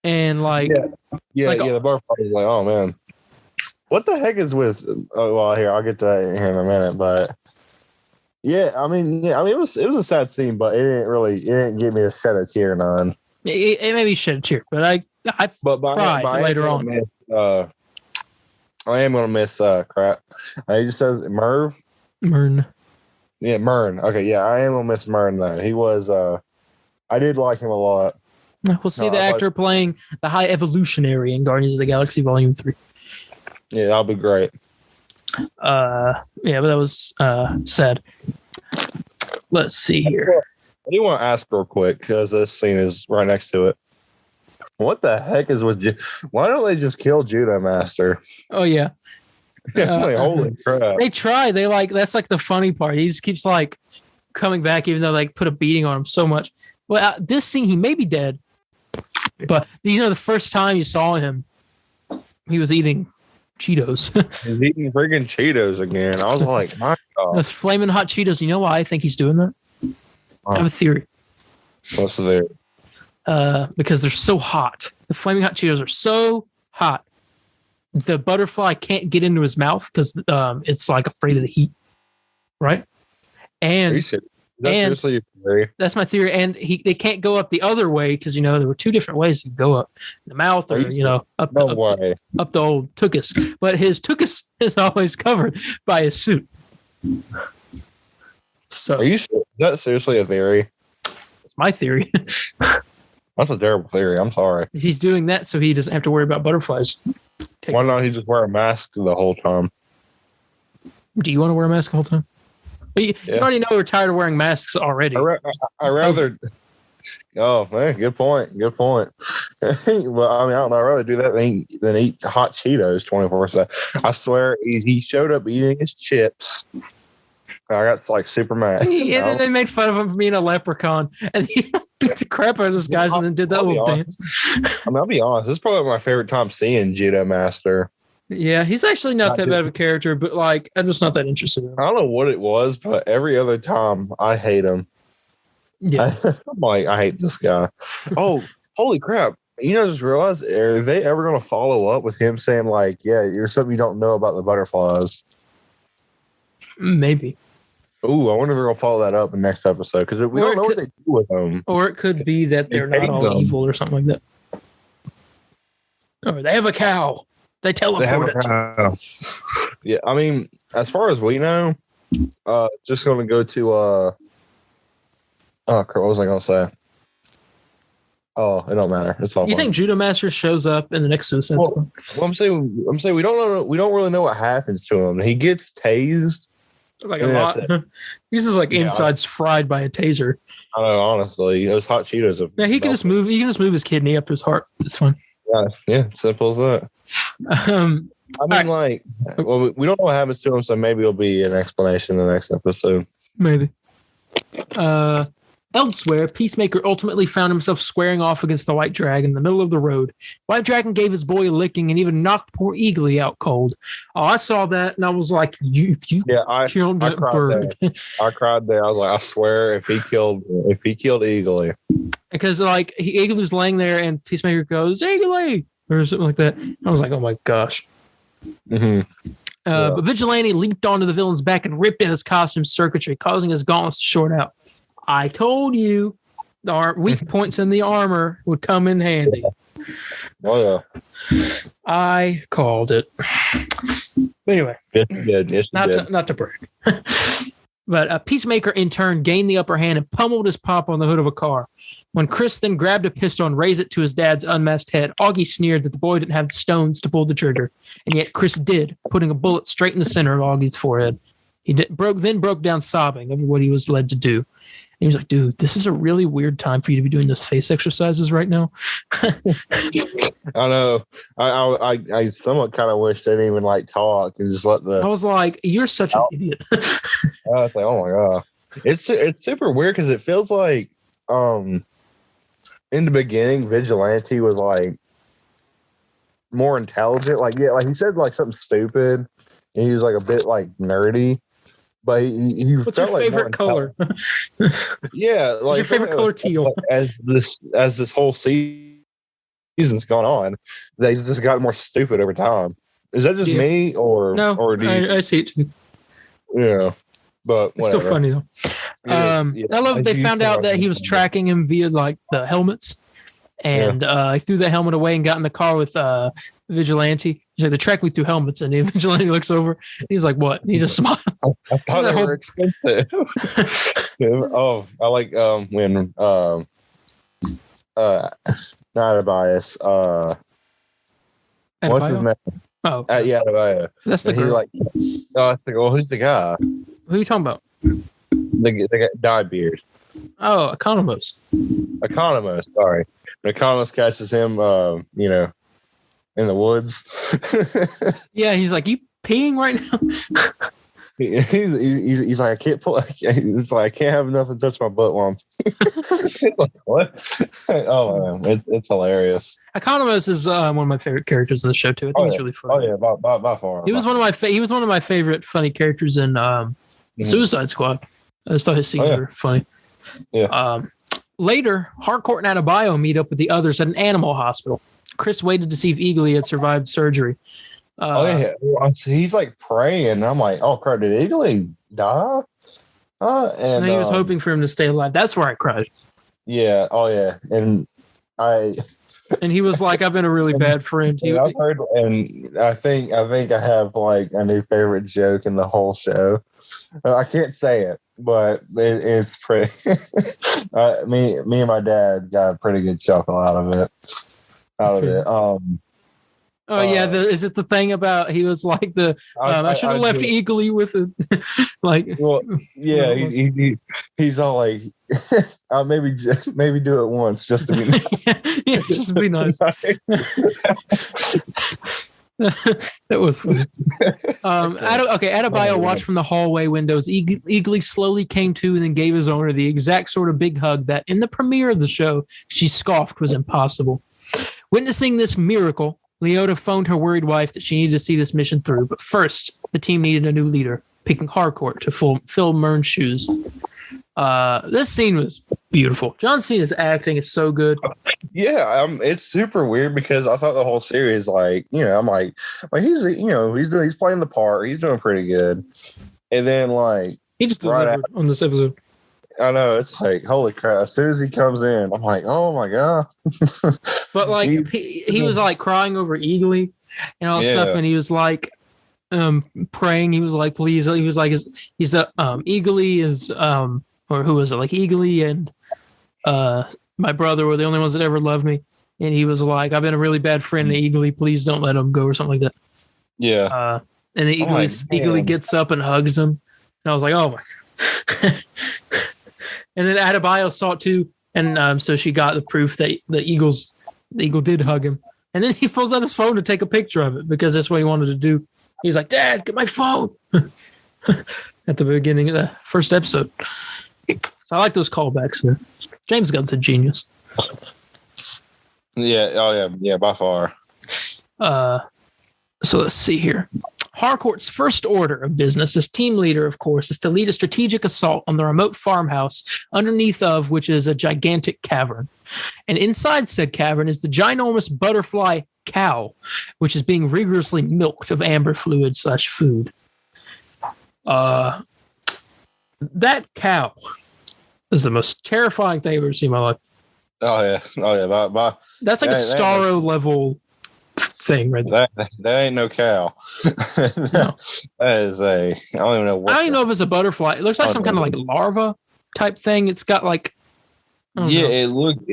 and the butterfly was like, oh man, what the heck is with? Oh, well, here I'll get to that here in a minute, but it was a sad scene, but it didn't get me to shed a tear. None. It made me shed a tear, but I cried later on. I am gonna miss crap. He just says Myrn. Yeah, Myrn. Okay, yeah, I am gonna miss Myrn though. He was I did like him a lot. We'll see the actor playing the High Evolutionary in Guardians of the Galaxy Volume 3. Yeah, that'll be great. But that was sad. Let's see here. I do want to ask real quick because this scene is right next to it. What the heck is with? Why don't they just kill Judo Master? Oh yeah. Holy crap! They try. That's like the funny part. He just keeps like coming back, even though they put a beating on him so much. Well, this scene he may be dead, but the first time you saw him, he was eating Cheetos. He's eating friggin' Cheetos again. I was like, my God, those flaming hot Cheetos. You know why I think he's doing that? I have a theory. What's the theory? Because they're so hot. The flaming hot Cheetos are so hot. The butterfly can't get into his mouth because it's like afraid of the heat, right? And seriously your theory? That's my theory. And they can't go up the other way because there were two different ways to go up: the mouth or up the old tuchus. But his tuchus is always covered by his suit. So, are you sure? Is that seriously a theory? It's my theory. That's a terrible theory. I'm sorry. He's doing that so he doesn't have to worry about butterflies. Why not he just wear a mask the whole time? Do you want to wear a mask the whole time? You already know we're tired of wearing masks already. I rather. Oh man, good point. Good point. Well, I don't know. I'd rather do that than eat hot Cheetos 24/7. I swear, he showed up eating his chips. I got like super mad. Yeah, they made fun of him for being a leprechaun, and he beat the crap out of those guys, and then did that little dance. I'll be honest. This is probably my favorite time seeing Judo Master. Yeah, he's actually not that bad of a character, but I'm just not that interested in him. I don't know what it was, but every other time I hate him. Yeah, I'm like, I hate this guy. Oh, holy crap! Just realized, are they ever going to follow up with him saying like, "Yeah, you're something you don't know about the butterflies"? Maybe. Ooh, I wonder if we're gonna follow that up in the next episode because we don't know what they do with them. Or it could be that they're not all evil or something like that. Or they have a cow. They teleport it. Yeah, as far as we know, just gonna go to what was I gonna say? Oh, it don't matter. It's all. You think Judo Master shows up in the next Suicide Squad? Well, I'm saying we don't know. We don't really know what happens to him. He gets tased. Like a lot. He's just insides fried by a taser. I know, honestly, those hot Cheetos. He can just move. He can just move his kidney up to his heart. It's fine. Yeah, simple as that. We don't know what happens to him, so maybe it'll be an explanation in the next episode. Maybe. Elsewhere, Peacemaker ultimately found himself squaring off against the White Dragon in the middle of the road. White Dragon gave his boy a licking and even knocked poor Eagly out cold. Oh, I saw that and I was like, you killed that bird. I cried there. I was like, I swear, if he killed Eagly. Because like Eagly was laying there and Peacemaker goes, Eagly! Or something like that. I was like, oh my gosh. Mm-hmm. But Vigilante leaped onto the villain's back and ripped at his costume circuitry, causing his gauntlets to short out. I told you the weak points in the armor would come in handy. Oh, yeah. I called it. But anyway, not to brag. But Peacemaker, in turn, gained the upper hand and pummeled his pop on the hood of a car. When Chris then grabbed a pistol and raised it to his dad's unmasked head, Augie sneered that the boy didn't have the stones to pull the trigger. And yet Chris did, putting a bullet straight in the center of Augie's forehead. He broke down sobbing over what he was led to do. And he was like, dude, this is a really weird time for you to be doing those face exercises right now. I know. I somewhat kind of wish they didn't even like talk and just let the. I was like, you're such an idiot. I was like, oh my God. It's super weird because it feels like in the beginning, Vigilante was like more intelligent. Like, yeah, like he said like something stupid and he was like a bit like nerdy. But he what's your favorite color? Yeah, like what's your favorite color? Teal. As this whole season's gone on, they just got more stupid over time. Is that just me or no? Or do you, I see it too. Yeah, but whatever. It's still funny though. I love they found out that he was tracking him via like the helmets, and he threw the helmet away and got in the car with Vigilante. He's like, they tracked me through helmets, and Vigilante looks over and he's like, what? And he just smiles. I thought they were expensive. Oh, I like when not a bias. What's his name? Oh, yeah, that's the girl. That's the girl. Who's the guy? Who are you talking about? The guy dyed beard. Oh, Economos. Sorry, Economos catches him. In the woods. Yeah, he's like, you peeing right now? he's like, I can't pull. It's like I can't have nothing touch my butt while I'm. Like, what? Oh man, it's hilarious. Economos is one of my favorite characters in the show too. I think he's really funny. Oh yeah, by far. He was one of my favorite funny characters in Suicide Squad. I just thought his scenes were funny. Yeah. Later, Harcourt and Adebayo meet up with the others at an animal hospital. Chris waited to see if Eagly had survived surgery. He's like praying. I'm like, oh crap, did Eagly die? And he was hoping for him to stay alive. That's where I cried. Yeah. Oh yeah. And he was like, I've been a really bad friend. I've heard, and I think I have like a new favorite joke in the whole show. I can't say it, but it's pretty. Me and my dad got a pretty good chuckle out of it. Is it the thing about he was like I should have left Eagly with it? Like, well, yeah, he's all like, I'll maybe do it once just to be nice. Yeah, just to be nice. That was funny. Adebayo watched from the hallway windows. Eagly slowly came to and then gave his owner the exact sort of big hug that in the premiere of the show she scoffed was impossible. Witnessing this miracle, Leota phoned her worried wife that she needed to see this mission through. But first, the team needed a new leader, picking Harcourt to fill Murn's shoes. This scene was beautiful. John Cena's acting is so good. Yeah, it's super weird because I thought the whole series, I'm like he's playing the part. He's doing pretty good. And then he just delivered on this episode. I know, it's like, holy crap. As soon as he comes in, I'm like, oh my God. But he was like crying over Eagly and all that stuff. And he was like praying. He was like, please. He was like, he's the Eagly is or who was it? Like Eagly and my brother were the only ones that ever loved me. And he was like, I've been a really bad friend to Eagly. Please don't let him go or something like that. Yeah. And then Eagly gets up and hugs him. And I was like, oh my God. And then Adebayo saw it too, and so she got the proof that the eagle did hug him. And then he pulls out his phone to take a picture of it because that's what he wanted to do. He's like, "Dad, get my phone!" At the beginning of the first episode. So I like those callbacks. Man. James Gunn's a genius. Yeah. Oh yeah. Yeah. By far. So let's see here. Harcourt's first order of business as team leader, of course, is to lead a strategic assault on the remote farmhouse, underneath of which is a gigantic cavern. And inside said cavern is the ginormous butterfly cow, which is being rigorously milked of amber fluid / food. That cow is the most terrifying thing I've ever seen in my life. Oh yeah. That's like a Starro level thing right there. That ain't no cow. No. That is I don't even know I don't even know if it's a butterfly. It looks like some kind of like larva type thing. It's got like it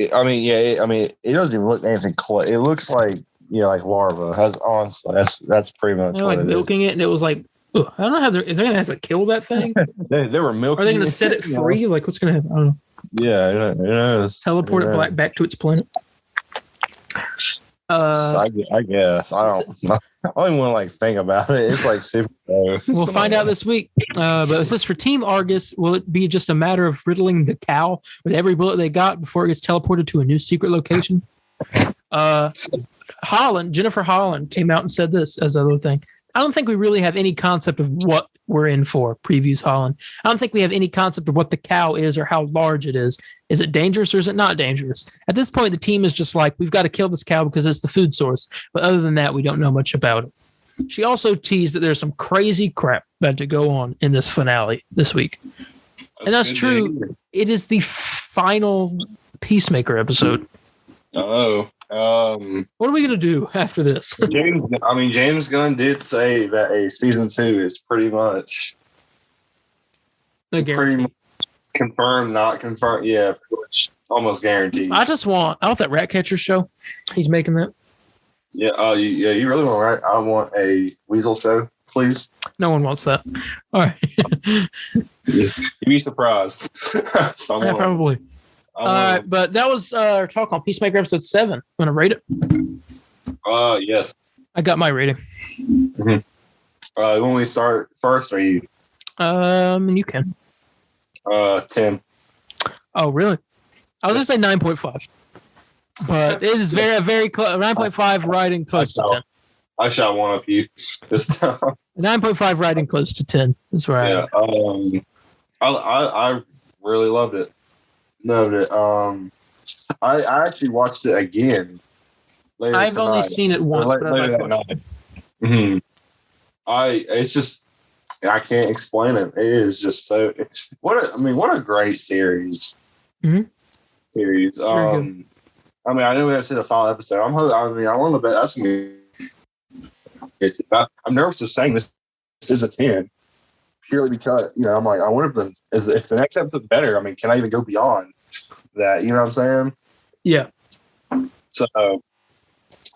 doesn't even look anything close. It looks like like larva. Honestly, that's pretty much they're like milking it, and it was like, I don't know how they're gonna have to kill that thing. they were milking. Are they gonna set it free? Like what's gonna happen? I don't know. Yeah, it is. Teleport it back to its planet. I guess I don't even want to think about it. It's like super. We'll find out this week. But it says for Team Argus, will it be just a matter of riddling the cow with every bullet they got before it gets teleported to a new secret location? Jennifer Holland came out and said this as a little thing. I don't think we really have any concept of what we're in for, previews Holland. I don't think we have any concept of what the cow is or how large it is. Is it dangerous or is it not dangerous? At this point, the team is just like, we've got to kill this cow because it's the food source. But other than that, we don't know much about it. She also teased that there's some crazy crap about to go on in this finale this week. And that's true. It is the final Peacemaker episode. Oh. What are we gonna do after this? James Gunn did say that a season 2 is pretty much confirmed, not confirmed. Yeah, almost guaranteed. I want that Ratcatcher show. He's making that. Yeah. You really want I want a Weasel show, please. No one wants that. All right. You'd be surprised. Yeah, probably. All right, but that was our talk on Peacemaker episode 7. Want to rate it? Yes. I got my rating. Mm-hmm. When we start first, are you? You can. 10. Oh, really? I was gonna say 9.5, but it is very close. 9.5 riding close to 10. I shot one of you this time. 9.5 riding close to 10 is where I am. I really loved it. I actually watched it again later. I've only seen it once, but later that night. Mm-hmm. It's just I can't explain it. It is just so. What a great series. Mm-hmm. Series. I know we have seen a final episode. I want to bet that's gonna be. I'm nervous of saying this is a 10. Purely because I'm like, I wonder if the next episode's better. Can I even go beyond that? You know what I'm saying? Yeah. So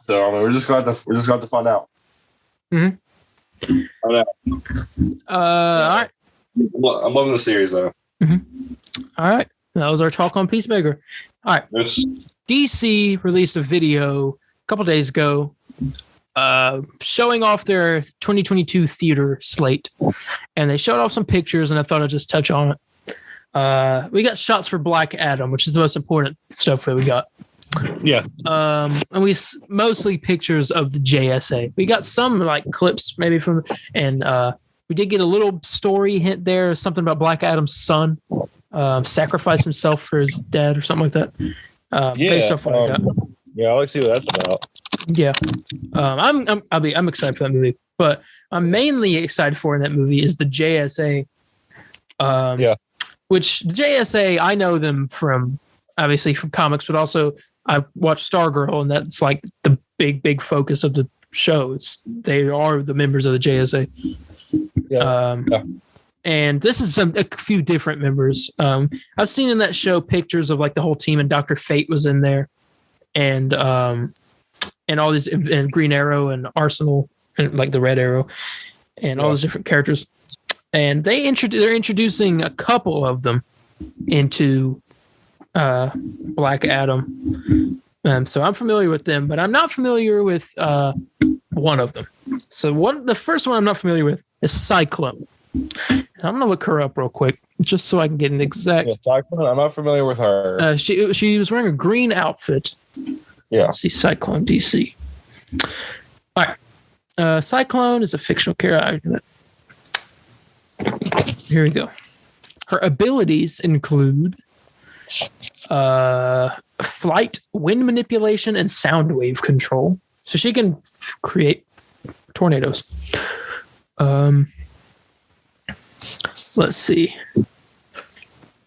we're just going to find out. Mm-hmm. All right. I'm loving the series though. Mm-hmm. All right. That was our talk on Peacemaker. All right. Yes. DC released a video a couple days ago showing off their 2022 theater slate, and they showed off some pictures, and I thought I'd just touch on it. We got shots for Black Adam, which is the most important stuff that we got. Yeah. And we mostly pictures of the JSA. We got some like clips maybe from, and we did get a little story hint there, something about Black Adam's son sacrificed himself for his dad or something like that. Based off like that. Yeah, I like to see what that's about. Yeah, I'm excited for that movie, but I'm mainly excited for in that movie is the JSA. Which the JSA, I know them from obviously from comics, but also I watched Stargirl, and that's like the big focus of the show. They are the members of the JSA. And this is a few different members. I've seen in that show pictures of like the whole team, and Dr. Fate was in there. And all these, and Green Arrow and Arsenal and like the Red Arrow and all those different characters. And they're introducing a couple of them into Black Adam. So I'm familiar with them, but I'm not familiar with one of them. So the first one I'm not familiar with is Cyclone. I'm gonna look her up real quick, just so I can get an exact. Yeah, Cyclone. I'm not familiar with her. She was wearing a green outfit. Yeah. Let's see, Cyclone DC. All right. Cyclone is a fictional character. Here we go. Her abilities include flight, wind manipulation, and sound wave control. So she can create tornadoes. Let's see.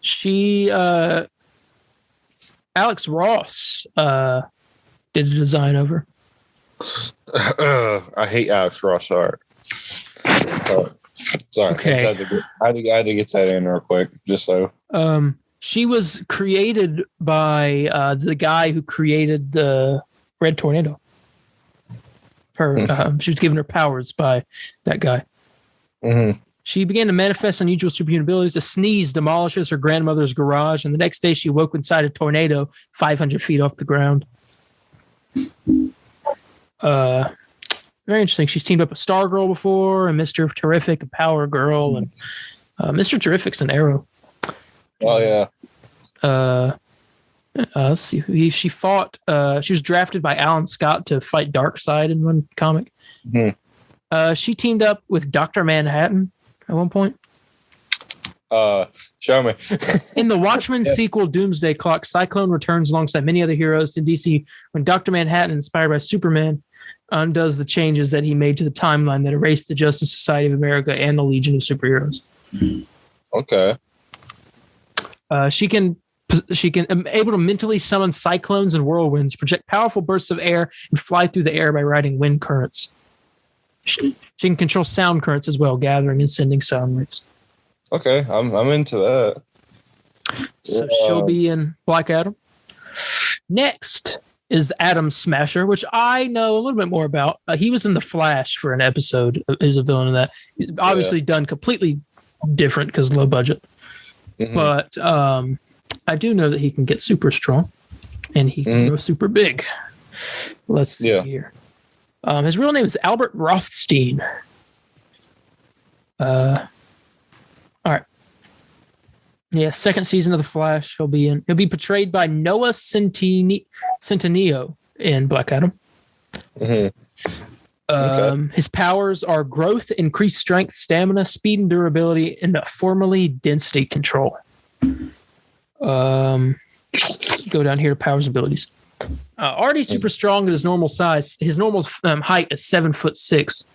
She Alex Ross did a design of her. I hate Alex Ross art. Sorry. Okay. I had to get that in real quick, just so. She was created by the guy who created the Red Tornado. She was given her powers by that guy. Mm-hmm. She began to manifest unusual superhuman abilities. A sneeze demolishes her grandmother's garage, and the next day she woke inside a tornado 500 feet off the ground. Very interesting. She's teamed up with Stargirl before, and Mr. Terrific, and Power Girl, and Mr. Terrific's an Arrow. Oh yeah. Let's see. She fought. She was drafted by Alan Scott to fight Darkseid in one comic. Mm-hmm. She teamed up with Dr. Manhattan at one point. Show me. In the Watchmen sequel, Doomsday Clock, Cyclone returns alongside many other heroes in DC when Dr. Manhattan, inspired by Superman, undoes the changes that he made to the timeline that erased the Justice Society of America and the Legion of Superheroes. Okay. She can able to mentally summon cyclones and whirlwinds, project powerful bursts of air, and fly through the air by riding wind currents. She can control sound currents as well, gathering and sending sound waves. Okay, I'm into that. So she'll be in Black Adam. Next is Atom Smasher, which I know a little bit more about. He was in The Flash for an episode. He's a villain in that. Obviously done completely different because low budget. Mm-hmm. But I do know that he can get super strong and he can go super big. Let's see here. His real name is Albert Rothstein. All right. Yeah, second season of The Flash. He'll be portrayed by Noah Centineo in Black Adam. Mm-hmm. His powers are growth, increased strength, stamina, speed and durability, and formerly density control. Go down here to powers abilities. Already super strong at his normal size. His normal height is 7'6".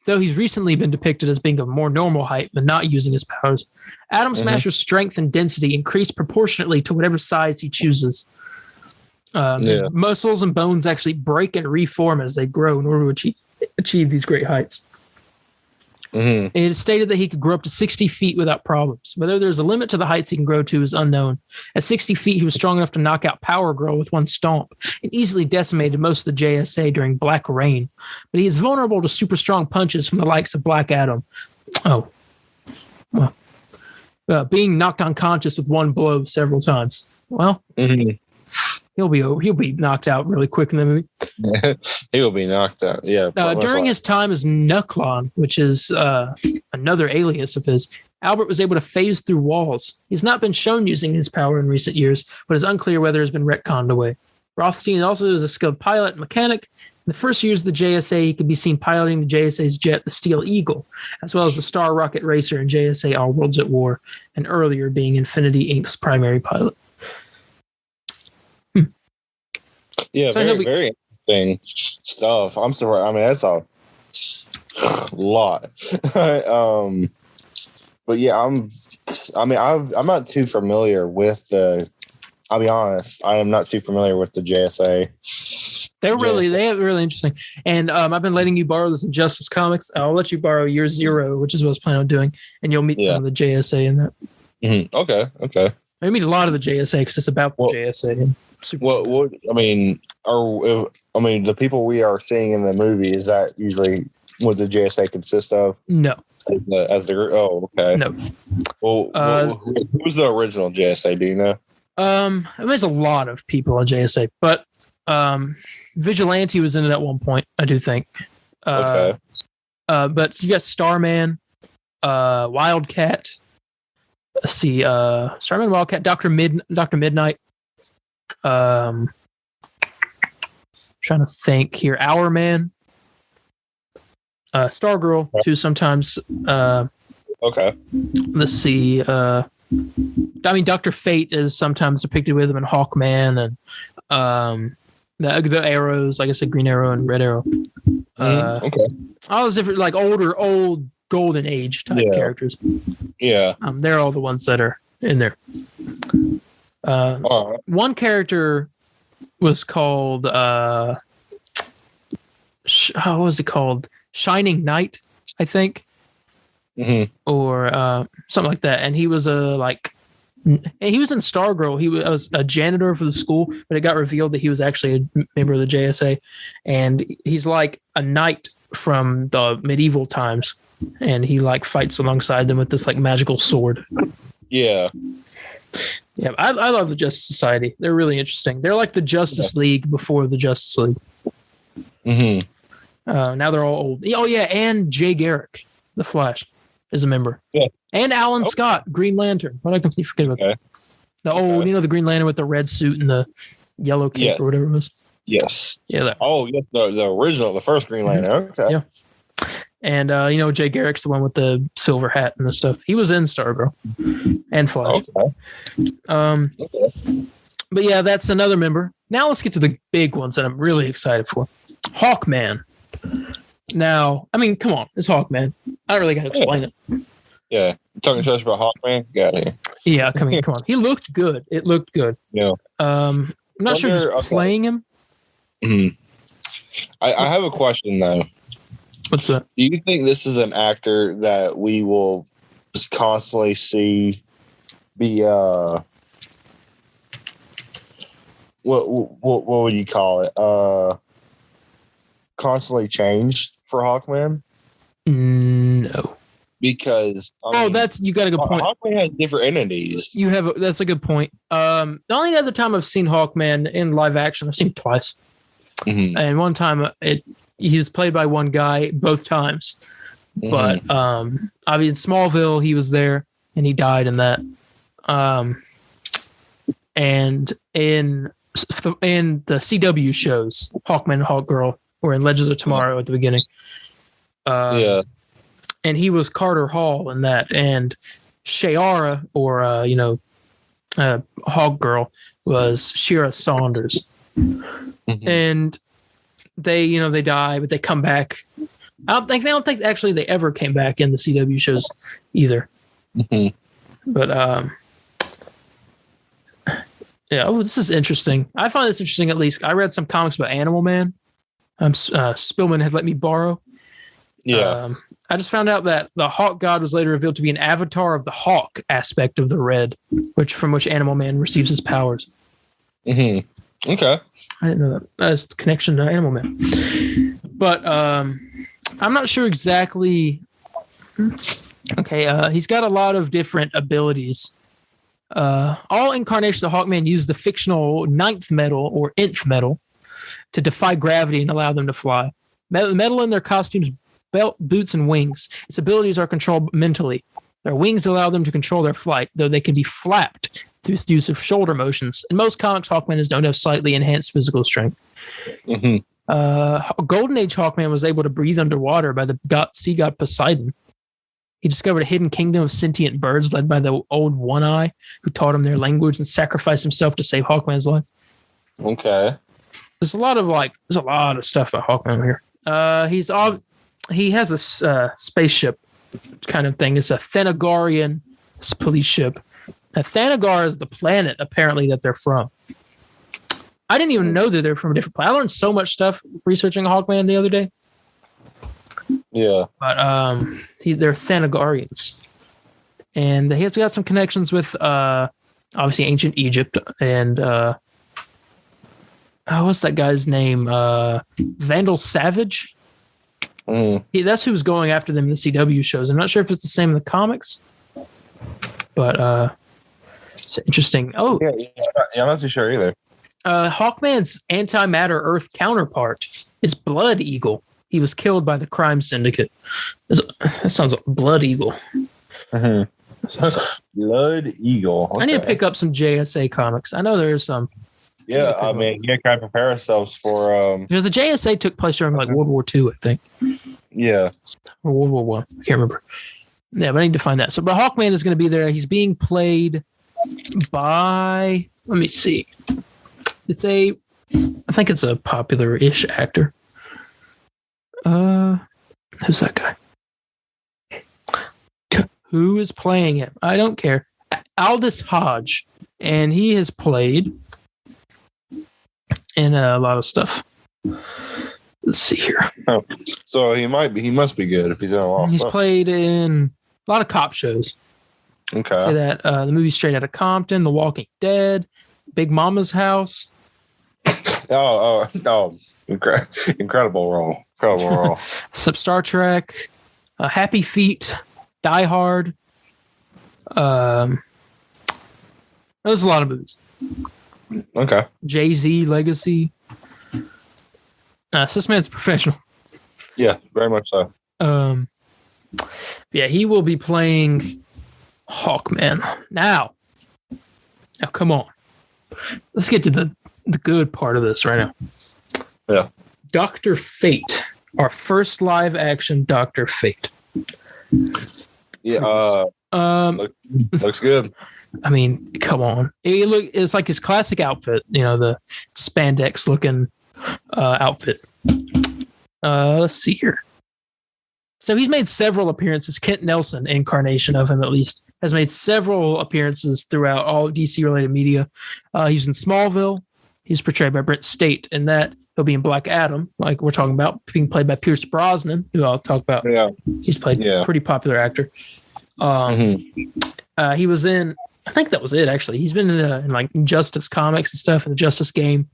Though he's recently been depicted as being of more normal height, but not using his powers. Atom Smasher's strength and density increase proportionately to whatever size he chooses. His muscles and bones actually break and reform as they grow in order to achieve these great heights. Mm-hmm. It is stated that he could grow up to 60 feet without problems. Whether there's a limit to the heights he can grow to is unknown. At 60 feet, he was strong enough to knock out Power Girl with one stomp and easily decimated most of the JSA during Black Rain. But he is vulnerable to super strong punches from the likes of Black Adam. Oh. Well. Being knocked unconscious with one blow several times. Well, he'll be knocked out really quick in the movie. He will be knocked out. Yeah. During his time as Nuklon, which is another alias of his, Albert was able to phase through walls. He's not been shown using his power in recent years, but it's unclear whether it's been retconned away. Rothstein also is a skilled pilot and mechanic. In the first years of the JSA, he could be seen piloting the JSA's jet, the Steel Eagle, as well as the Star Rocket Racer in JSA All Worlds at War, and earlier being Infinity Inc.'s primary pilot. Yeah, so very interesting stuff. I'm surprised. I mean, that's a lot. But yeah, I'm not too familiar with the. I'll be honest, I am not too familiar with the JSA. They have really interesting. And I've been letting you borrow this Injustice Comics. I'll let you borrow Year Zero, which is what I was planning on doing, and you'll meet some of the JSA in that. Mm-hmm. Okay. I meet a lot of the JSA because it's about the JSA. The people we are seeing in the movie, is that usually what the JSA consists of? No. As the group? Oh, okay. No. Well, who was the original JSA? Do you know? There's a lot of people on JSA, but Vigilante was in it at one point, I do think. Okay. But you got Starman, Wildcat. Let's see, Starman, Wildcat, Dr. Midnight. Trying to think here. Hourman. Stargirl too sometimes. Okay. Let's see. Dr. Fate is sometimes depicted with him in Hawkman, and the arrows, like I said, Green Arrow and Red Arrow. Okay. All those different, like old Golden Age type characters. Yeah. They're all the ones that are in there. One character was called what was it called? Shining Knight, I think. Or something like that. And he was he was in Stargirl. He was a janitor for the school, but it got revealed that he was actually a member of the JSA, and he's like a knight from the medieval times, and he like fights alongside them with this like magical sword. Yeah. I love the Justice Society. They're really interesting. They're like the Justice League before the Justice League. Now they're all old. Oh yeah, and Jay Garrick, the Flash, is a member. Yeah. And Alan Scott, Green Lantern. What I completely forget about that. The old, the Green Lantern with the red suit and the yellow cape or whatever it was. Yes. Yeah. Yes, the original, the first Green Lantern. Okay. Yeah. And Jay Garrick's the one with the silver hat and the stuff. He was in Stargirl and Flash. Okay. But yeah, that's another member. Now let's get to the big ones that I'm really excited for. Hawkman. Now, I mean, come on, it's Hawkman. I don't really got to explain it. Yeah, talking to us about Hawkman. Got it. Yeah, come on. He looked good. It looked good. Yeah. I'm not sure who's playing him. I have a question though. What's that? Do you think this is an actor that we will just constantly see be what would you call it? Constantly changed for Hawkman? No. Because you got a good point. Hawkman has different entities. That's a good point. The only other time I've seen Hawkman in live action, I've seen it twice. And one time he was played by one guy both times. But in Smallville he was there and he died in that. And in the CW shows, Hawkman and Hawkgirl were in Legends of Tomorrow at the beginning. And he was Carter Hall in that. And Shiera, or Hawkgirl, was Shira Saunders. And they die, but they come back. I don't think actually they ever came back in the CW shows either. But this is interesting. I find this interesting. At least I read some comics about Animal Man. Spillman had let me borrow. I just found out that the Hawk God was later revealed to be an avatar of the Hawk aspect of the Red, from which Animal Man receives his powers. Okay. I didn't know that. That's the connection to Animal Man. But I'm not sure exactly. Okay, he's got a lot of different abilities. All incarnations of Hawkman use the fictional ninth metal or nth metal to defy gravity and allow them to fly. Metal in their costumes, belt, boots, and wings. Its abilities are controlled mentally. Their wings allow them to control their flight, though they can be flapped through the use of shoulder motions. In most comics, Hawkman is known to have slightly enhanced physical strength. Golden Age Hawkman was able to breathe underwater by the sea god Poseidon. He discovered a hidden kingdom of sentient birds led by the old One Eye, who taught him their language and sacrificed himself to save Hawkman's life. Okay. There's a lot of stuff about Hawkman here. He has a spaceship kind of thing. It's a Thanagarian police ship. Now, Thanagar is the planet apparently that they're from. I didn't even know that they're from a different planet. I learned so much stuff researching Hawkman the other day. Yeah. But they're Thanagarians. And he's got some connections with obviously ancient Egypt and what's that guy's name? Vandal Savage. That's who's going after them in the CW shows. I'm not sure if it's the same in the comics, but it's interesting. Oh, yeah, I'm not too sure either. Hawkman's antimatter Earth counterpart is Blood Eagle. he was killed by the crime syndicate. That sounds like Blood Eagle. Mm-hmm. Blood Eagle. Okay. I need to pick up some JSA comics. I know there's some. Yeah, I mean, you gotta prepare ourselves for because the JSA took place during like World War II, I think. Yeah. Or World War One. I can't remember. Yeah, but I need to find that. So, but Hawkman is going to be there. He's being played by. Let me see. I think it's a popular-ish actor. Who's that guy? Who is playing him? I don't care. Aldous Hodge, and he has played in a lot of stuff. Let's see here. Oh, so he must be good if he's in a lot of stuff. He's played in a lot of cop shows. Okay. That the movie Straight Outta Compton, The Walking Dead, Big Mama's House. Incredible role. Star Trek, Happy Feet, Die Hard. There's a lot of movies. Okay. Jay-Z Legacy. So this man's professional. Yeah, very much so. Yeah, he will be playing Hawkman. Now, come on. Let's get to the good part of this right now. Yeah. Dr. Fate. Our first live action Dr. Fate. Yeah. Looks good. I mean, come on. It's like his classic outfit, the spandex looking outfit. Let's see here. So he's made several appearances. Kent Nelson, incarnation of him at least, has made several appearances throughout all DC-related media. He's in Smallville. He's portrayed by Brent State in that. He'll be in Black Adam, like we're talking about, being played by Pierce Brosnan, who I'll talk about. Yeah. He's played a pretty popular actor. He was in, I think that was it, actually. He's been in like Injustice comics and stuff, in the Justice game.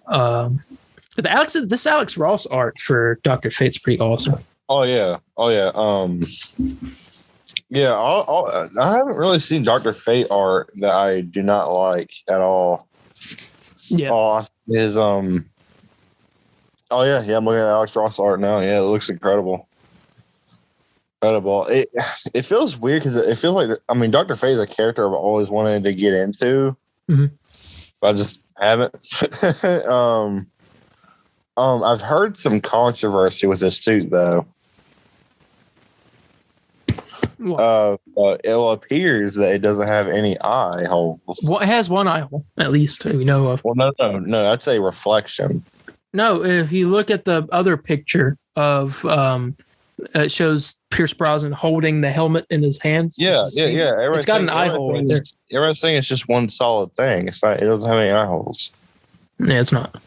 But this Alex Ross art for Dr. Fate's pretty awesome. Oh yeah. Yeah, I haven't really seen Dr. Fate art that I do not like at all. Yeah. I'm looking at Alex Ross art now. Yeah, it looks incredible. It feels weird because it feels like, I mean, Dr. Fate is a character I've always wanted to get into, but I just haven't. I've heard some controversy with this suit though. It appears that it doesn't have any eye holes. Well, it has one eye hole, at least we know of. Well, no, that's a reflection. No, if you look at the other picture of, it shows Pierce Brosnan holding the helmet in his hands. Yeah. It's got an eye hole right there. Everyone's saying it's just one solid thing. It's not. It doesn't have any eye holes. Yeah, it's not.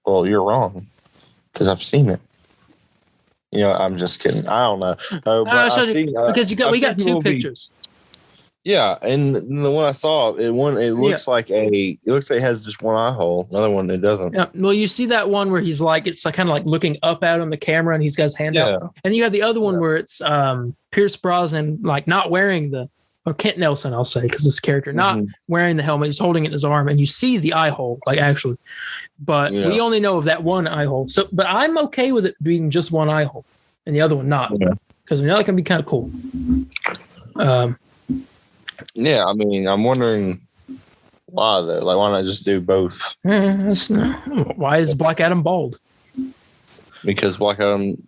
Well, you're wrong because I've seen it. I'm just kidding. I don't know. Because we got two pictures. Yeah, and the one I saw, it looks like it has just one eye hole. Another one it doesn't. Yeah. Well, you see that one where he's like, it's like kind of like looking up at him the camera, and he's got his hand out. And you have the other one where it's Pierce Brosnan like not wearing or Kent Nelson, I'll say, because this character not wearing the helmet, he's holding it in his arm, and you see the eye hole, like actually. But we only know of that one eye hole. So, but I'm okay with it being just one eye hole and the other one not, because that can be kind of cool. Yeah, I mean, I'm wondering why though. Like, why not just do both? Why is Black Adam bald? Because Black Adam,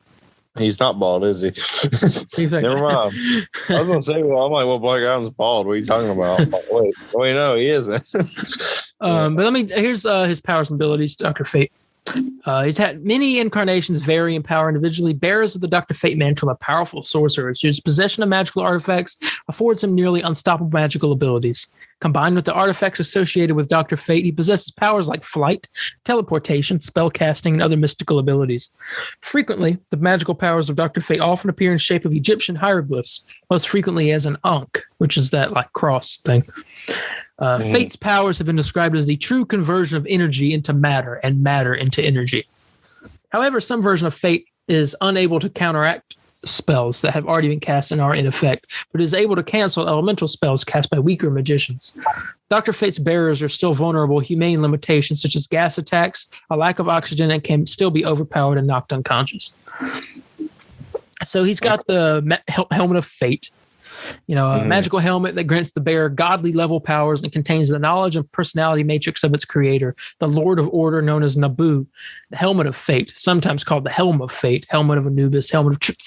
he's not bald, is he? Never mind. I was gonna say, Black Adam's bald. What are you talking about? Wait, no, he isn't. But here's his powers and abilities, Dr. Fate. He's had many incarnations vary in power individually. Bearers of the Dr. Fate mantle are powerful sorcerers whose possession of magical artifacts affords him nearly unstoppable magical abilities. Combined with the artifacts associated with Dr. Fate, he possesses powers like flight, teleportation, spellcasting, and other mystical abilities. Frequently, the magical powers of Dr. Fate often appear in shape of Egyptian hieroglyphs, most frequently as an ankh, which is that like cross thing. Fate's powers have been described as the true conversion of energy into matter and matter into energy. However, some version of Fate is unable to counteract spells that have already been cast and are in effect, but is able to cancel elemental spells cast by weaker magicians. Dr. Fate's bearers are still vulnerable to humane limitations such as gas attacks, a lack of oxygen, and can still be overpowered and knocked unconscious. So he's got the helmet of fate, a magical helmet that grants the bearer godly level powers and contains the knowledge and personality matrix of its creator, the Lord of Order known as Nabu, the helmet of fate, sometimes called the helm of fate, helmet of Anubis, helmet of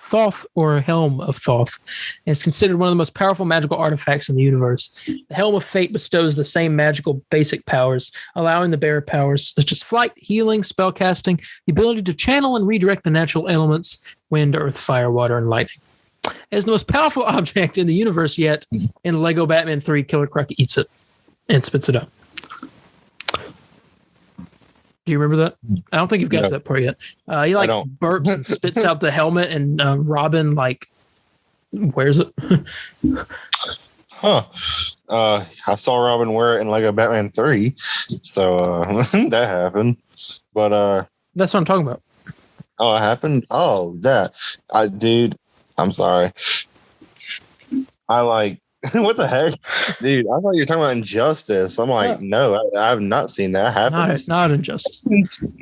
Thoth, or helm of Thoth, and is considered one of the most powerful magical artifacts in the universe. The helm of fate bestows the same magical basic powers, allowing the bearer powers such as flight, healing, spellcasting, the ability to channel and redirect the natural elements, wind, earth, fire, water, and lightning. It is the most powerful object in the universe yet. In Lego Batman 3, Killer Croc eats it and spits it out. Do you remember that? I don't think you've got to that part yet. He burps and spits out the helmet, and Robin wears it. I saw Robin wear it in Lego Batman 3, so that happened. But that's what I'm talking about. Oh, it happened. Oh, that dude. I'm sorry. What the heck, dude? I thought you were talking about Injustice. I'm like, no, I have not seen that happen. Not Injustice.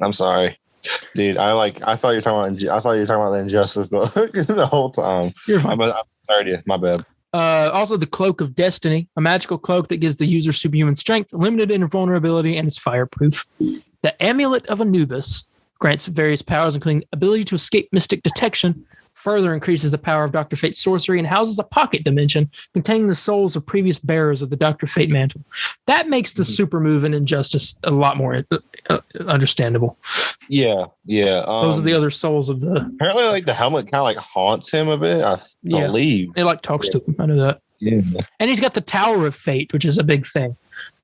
I'm sorry, dude. I thought you were talking about the Injustice book the whole time. You're fine. I'm sorry, my bad. Also, the Cloak of Destiny, a magical cloak that gives the user superhuman strength, limited invulnerability, and is fireproof. The Amulet of Anubis grants various powers, including ability to escape mystic detection, further increases the power of Dr. Fate's sorcery, and houses a pocket dimension containing the souls of previous bearers of the Dr. Fate mantle. That makes the super move in Injustice a lot more understandable. Yeah. Those are the other souls of the... Apparently, the helmet kind of haunts him a bit, I believe. It talks to him. I know that. Yeah. And he's got the Tower of Fate, which is a big thing.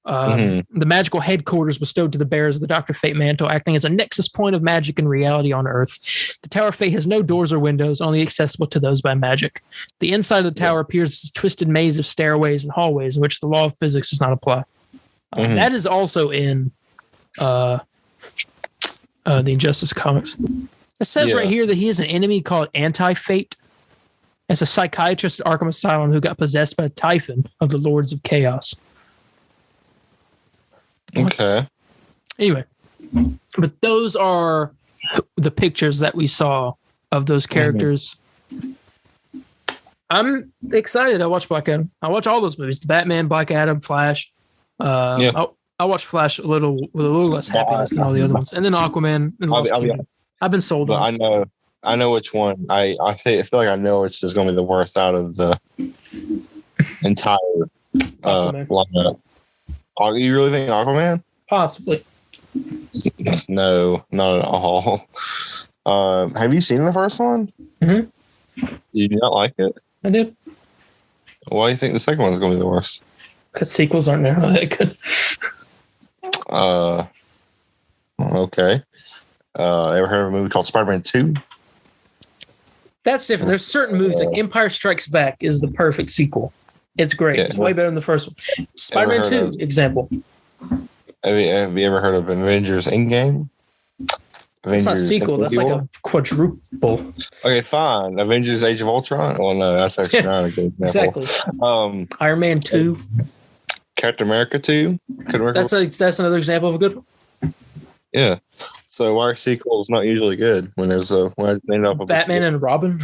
The magical headquarters bestowed to the bearers of the Dr. Fate mantle, acting as a nexus point of magic and reality on Earth. The Tower of Fate has no doors or windows, only accessible to those by magic. The inside of the tower appears as a twisted maze of stairways and hallways in which the law of physics does not apply. That is also in the Injustice comics. It says right here that he is an enemy called Anti-Fate. As a psychiatrist at Arkham Asylum who got possessed by Typhon of the Lords of Chaos. Okay. Anyway, but those are the pictures that we saw of those characters. I'm excited. I watch Black Adam. I watch all those movies: the Batman, Black Adam, Flash. I watch Flash with a little less happiness than all the other ones, and then Aquaman. And I've been sold on. I know which one. I feel like I know which is going to be the worst out of the entire lineup. You really think Aquaman? Possibly. No, not at all. Have you seen the first one? Mm-hmm. You do not like it? I did. Why do you think the second one is going to be the worst? Because sequels aren't nearly that good. Okay. Ever heard of a movie called Spider-Man 2? That's different. There's certain movies like Empire Strikes Back is the perfect sequel. It's great. It's way better than the first one. Spider-Man 2, example. Have you ever heard of Avengers Endgame? That's not a sequel. That's like a quadruple. Okay, fine. Avengers Age of Ultron? Well, no, that's actually not a good example. Exactly. Iron Man 2. Captain America 2. That's another example of a good one. Yeah. So why are sequels not usually good when there's Batman and Robin?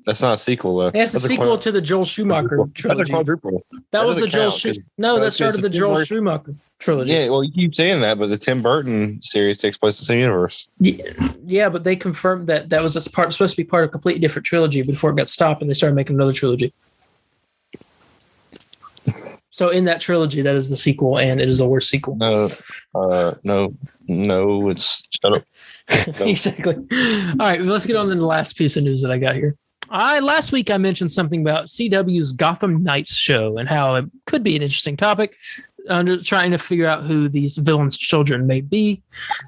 That's not a sequel, though. That's a sequel to the Joel Schumacher trilogy. That's a quadruple. That was the Joel Schumacher. No, that started the Joel Schumacher trilogy. Yeah, well, you keep saying that, but the Tim Burton series takes place in the same universe. Yeah, but they confirmed that was supposed to be part of a completely different trilogy before it got stopped, and they started making another trilogy. So in that trilogy, that is the sequel, and it is the worst sequel. No, it's shut up. No. Exactly. All right, let's get on to the last piece of news that I got here. Last week I mentioned something about CW's Gotham Knights show and how it could be an interesting topic, trying to figure out who these villains' children may be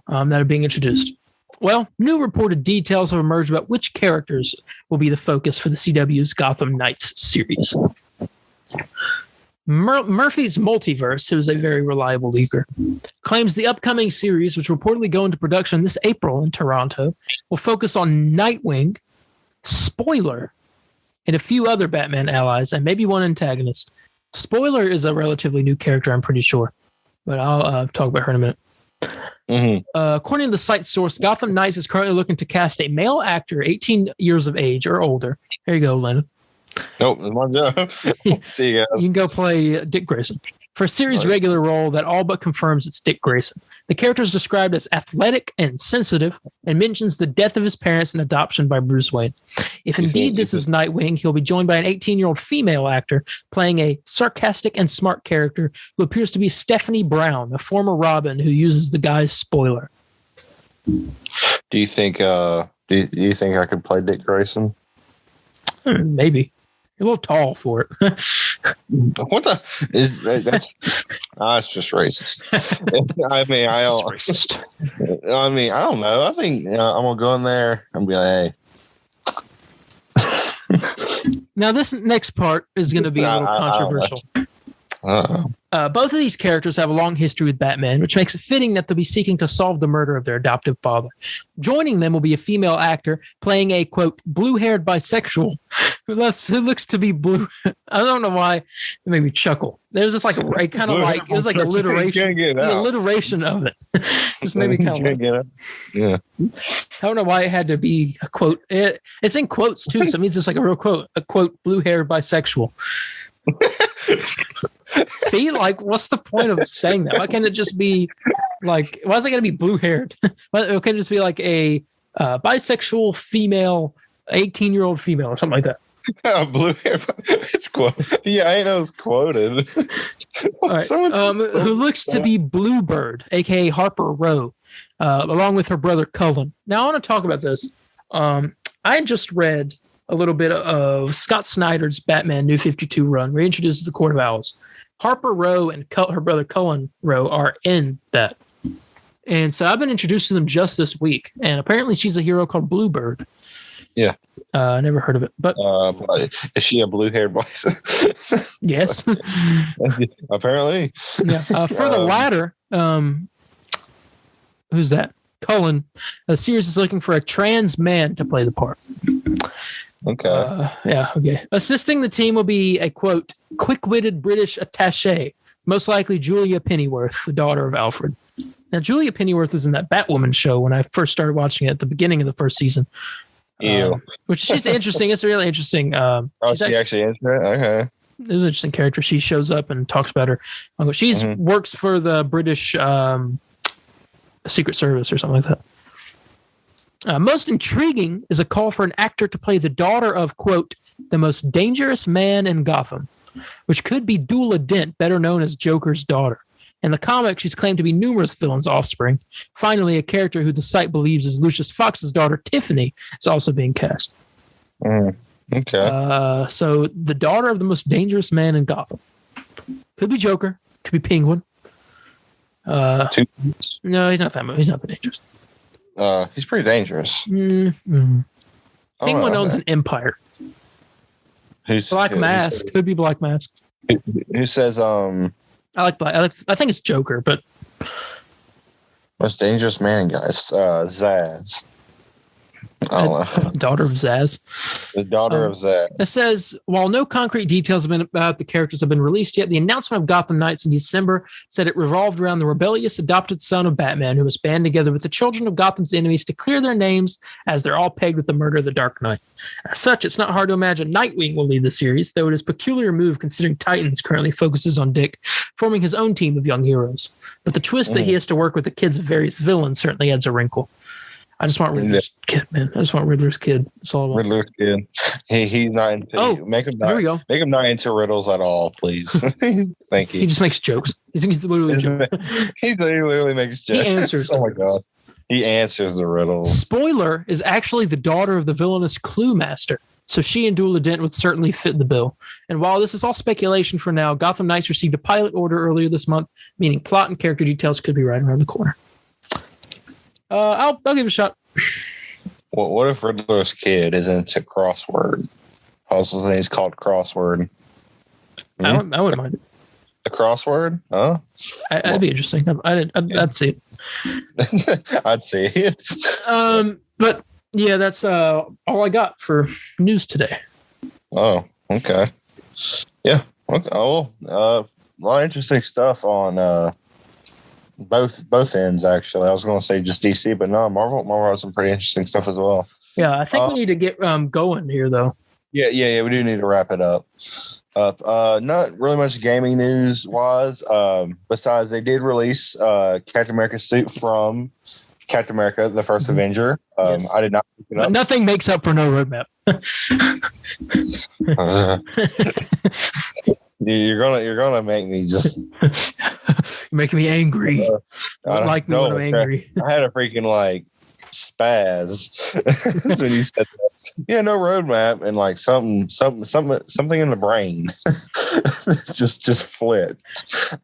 that are being introduced. Well, new reported details have emerged about which characters will be the focus for the CW's Gotham Knights series. Murphy's Multiverse, who is a very reliable leaker, claims the upcoming series, which will reportedly go into production this April in Toronto, will focus on Nightwing, Spoiler, and a few other Batman allies, and maybe one antagonist. Spoiler is a relatively new character, I'm pretty sure, but I'll talk about her in a minute. Mm-hmm. According to the site source, Gotham Knights is currently looking to cast a male actor 18 years of age or older. There you go, Lennon. Nope, see you guys. You can go play Dick Grayson for a series regular role that all but confirms it's Dick Grayson. The character is described as athletic and sensitive and mentions the death of his parents and adoption by Bruce Wayne. If indeed this is Nightwing, he'll be joined by an 18-year-old female actor playing a sarcastic and smart character who appears to be Stephanie Brown, a former Robin who uses the guy's spoiler. Do you think do you think I could play Dick Grayson? Maybe. You're a little tall for it. What the is that? That's just racist. I mean, I don't. Racist. I mean, I don't know. I think I'm gonna go in there and be like, hey. Now, this next part is going to be a little controversial. Both of these characters have a long history with Batman, which makes it fitting that they'll be seeking to solve the murder of their adoptive father. Joining them will be a female actor playing a, quote, blue-haired bisexual who looks to be blue. I don't know why it made me chuckle. There's just like a kind of like, it was like alliteration. The alliteration of it just made me kind of like, yeah. I don't know why it had to be a quote. It's in quotes too, so it means it's like a real quote, a quote, blue-haired bisexual. See, like, what's the point of saying that? Why can't it just be like, why is it going to be blue-haired? Why can't it just be like a bisexual female, 18-year-old female or something like that? Blue hair. It's quoted. Yeah, I know it's quoted. All right. Who looks to be Bluebird, aka Harper Row, along with her brother Cullen. Now, I want to talk about this. I just read a little bit of Scott Snyder's Batman New 52 run, where he introduces the Court of Owls. Harper Row and her brother Cullen Row are in that. And so I've been introduced to them just this week. And apparently she's a hero called Bluebird. Yeah. I never heard of it. But is she a blue-haired bison? Yes. Apparently. Yeah. For the latter, who's that? Cullen. The series is looking for a trans man to play the part. Okay. Okay. Assisting the team will be a, quote, quick-witted British attaché, most likely Julia Pennyworth, the daughter of Alfred. Now, Julia Pennyworth was in that Batwoman show when I first started watching it at the beginning of the first season. Which she's interesting. It's really interesting. She actually is right? Okay. It was an interesting character. She shows up and talks about her. She's works for the British Secret Service or something like that. Most intriguing is a call for an actor to play the daughter of, quote, the most dangerous man in Gotham, which could be Dula Dent, better known as Joker's daughter. In the comic, she's claimed to be numerous villains' offspring. Finally, a character who the site believes is Lucius Fox's daughter, Tiffany, is also being cast. Okay. So the daughter of the most dangerous man in Gotham. Could be Joker. Could be Penguin. No, he's not that much. He's not that dangerous. He's pretty dangerous. Mm-hmm. Penguin owns an empire. Black Mask. Could be Black Mask. Who says I like Black. I think it's Joker, but most dangerous man, guys. Zaz. I don't know. Daughter of Zaz. The daughter of Zaz. It says, while no concrete details about the characters have been released yet, the announcement of Gotham Knights in December said it revolved around the rebellious adopted son of Batman who was band together with the children of Gotham's enemies to clear their names as they're all pegged with the murder of the Dark Knight. As such, it's not hard to imagine Nightwing will lead the series, though it is a peculiar move considering Titans currently focuses on Dick forming his own team of young heroes. But the twist that he has to work with the kids of various villains certainly adds a wrinkle. I just want Riddler's kid, man. I just want Riddler's kid. That's all I want. Riddler's kid. He's not into. Make him not. Here we go. Make him not into riddles at all, please. Thank you. He just makes jokes. He's literally he literally makes jokes. He answers. Oh my god. He answers the riddles. Spoiler is actually the daughter of the villainous Clue Master. So she and Dula Dent would certainly fit the bill. And while this is all speculation for now, Gotham Knights received a pilot order earlier this month, meaning plot and character details could be right around the corner. I'll give it a shot. What if Riddler's kid is into crossword? Also, he's called crossword. I wouldn't mind it. A crossword? Huh? That'd be interesting. I'd see it. I'd see it. But Yeah, that's all I got for news today. Oh, okay. Yeah. Okay. Oh, a lot of interesting stuff on both ends. Actually, I was going to say just DC, but no, Marvel has some pretty interesting stuff as well. Yeah, I think we need to get going here, though. Yeah. We do need to wrap it up. Not really much gaming news wise. Besides, they did release Captain America's suit from Captain America: The First Avenger. Yes. I did not pick it up. But nothing makes up for no roadmap. You're gonna make me just. You're making me angry. You don't like me when I'm angry. I had a freaking spaz when you said that. Yeah, no roadmap, and something in the brain just flipped.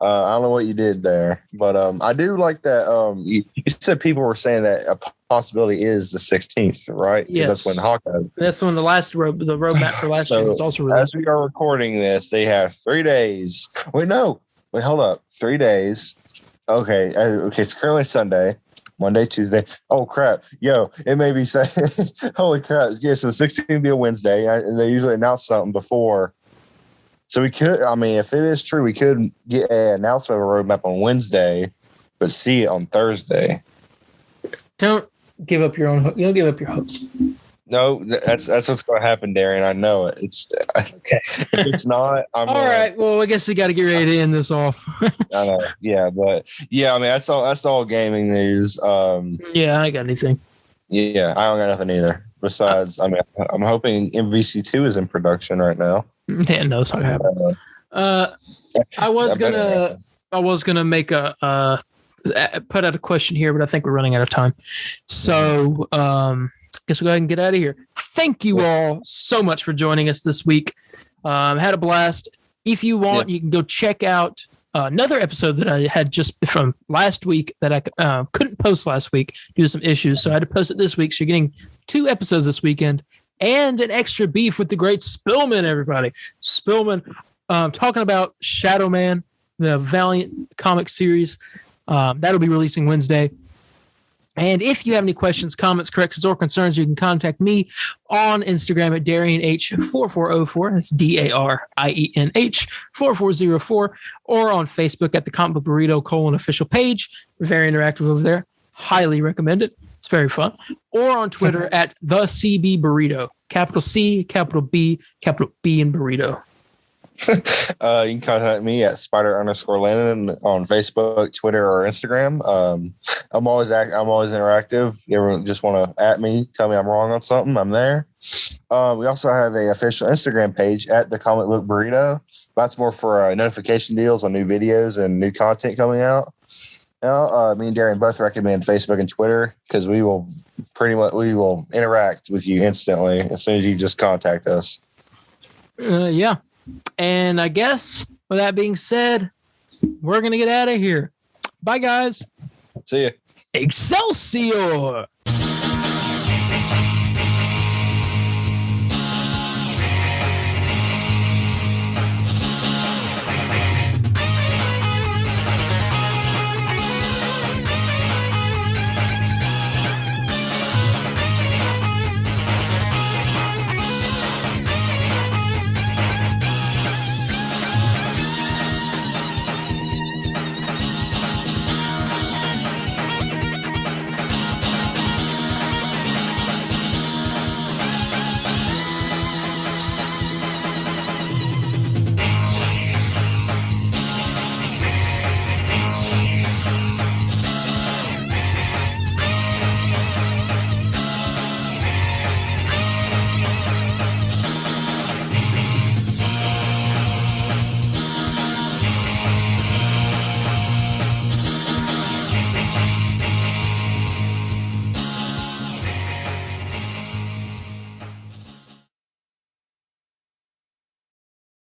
I don't know what you did there, but I do like that. You said people were saying that a possibility is the 16th, right? Yes, that's when Hawkeye. That's when the roadmap for last year was also released. As we are recording this, they have 3 days. Wait, hold up, 3 days. Okay, it's currently Sunday. Monday, Tuesday. Oh crap! Yo, it may be saying, holy crap! Yeah, so the 16th will be a Wednesday, and they usually announce something before. So we could, if it is true, we could get an announcement of a roadmap on Wednesday, but see it on Thursday. Don't give up your own. You don't give up your hopes. No, that's what's going to happen, Darian. I know it. It's okay. If it's not, all right. Well, I guess we got to get ready to end this off. I know. Yeah, but that's all. That's all gaming news. Yeah, I ain't got anything. Yeah, I don't got nothing either. Besides, I'm hoping MVC2 is in production right now. Yeah, no, it's not happening. I was gonna make put out a question here, but I think we're running out of time. So, guess we'll go ahead and get out of here. Thank you all so much for joining us this week. Had a blast. If you want, you can go check out another episode that I had just from last week that I couldn't post last week due to some issues. So I had to post it this week. So you're getting 2 episodes this weekend and an extra beef with the great Spillman, everybody. Spillman talking about Shadow Man, the Valiant comic series. That'll be releasing Wednesday. And if you have any questions, comments, corrections, or concerns, you can contact me on Instagram at DarianH4404. That's DARIENH 4404. Or on Facebook at the Comic Book Burrito official page. Very interactive over there. Highly recommend it. It's very fun. Or on Twitter at the CB Burrito. Capital C, capital B in Burrito. You can contact me at Spider_Landon on Facebook, Twitter, or Instagram. I'm always interactive. You ever just want to at me, tell me I'm wrong on something, I'm there. We also have a official Instagram page at the Comic Book Burrito. That's more for notification deals on new videos and new content coming out. Now, me and Darren both recommend Facebook and Twitter because we will interact with you instantly as soon as you just contact us. Yeah. And I guess with that being said, we're going to get out of here. Bye, guys. See ya. Excelsior!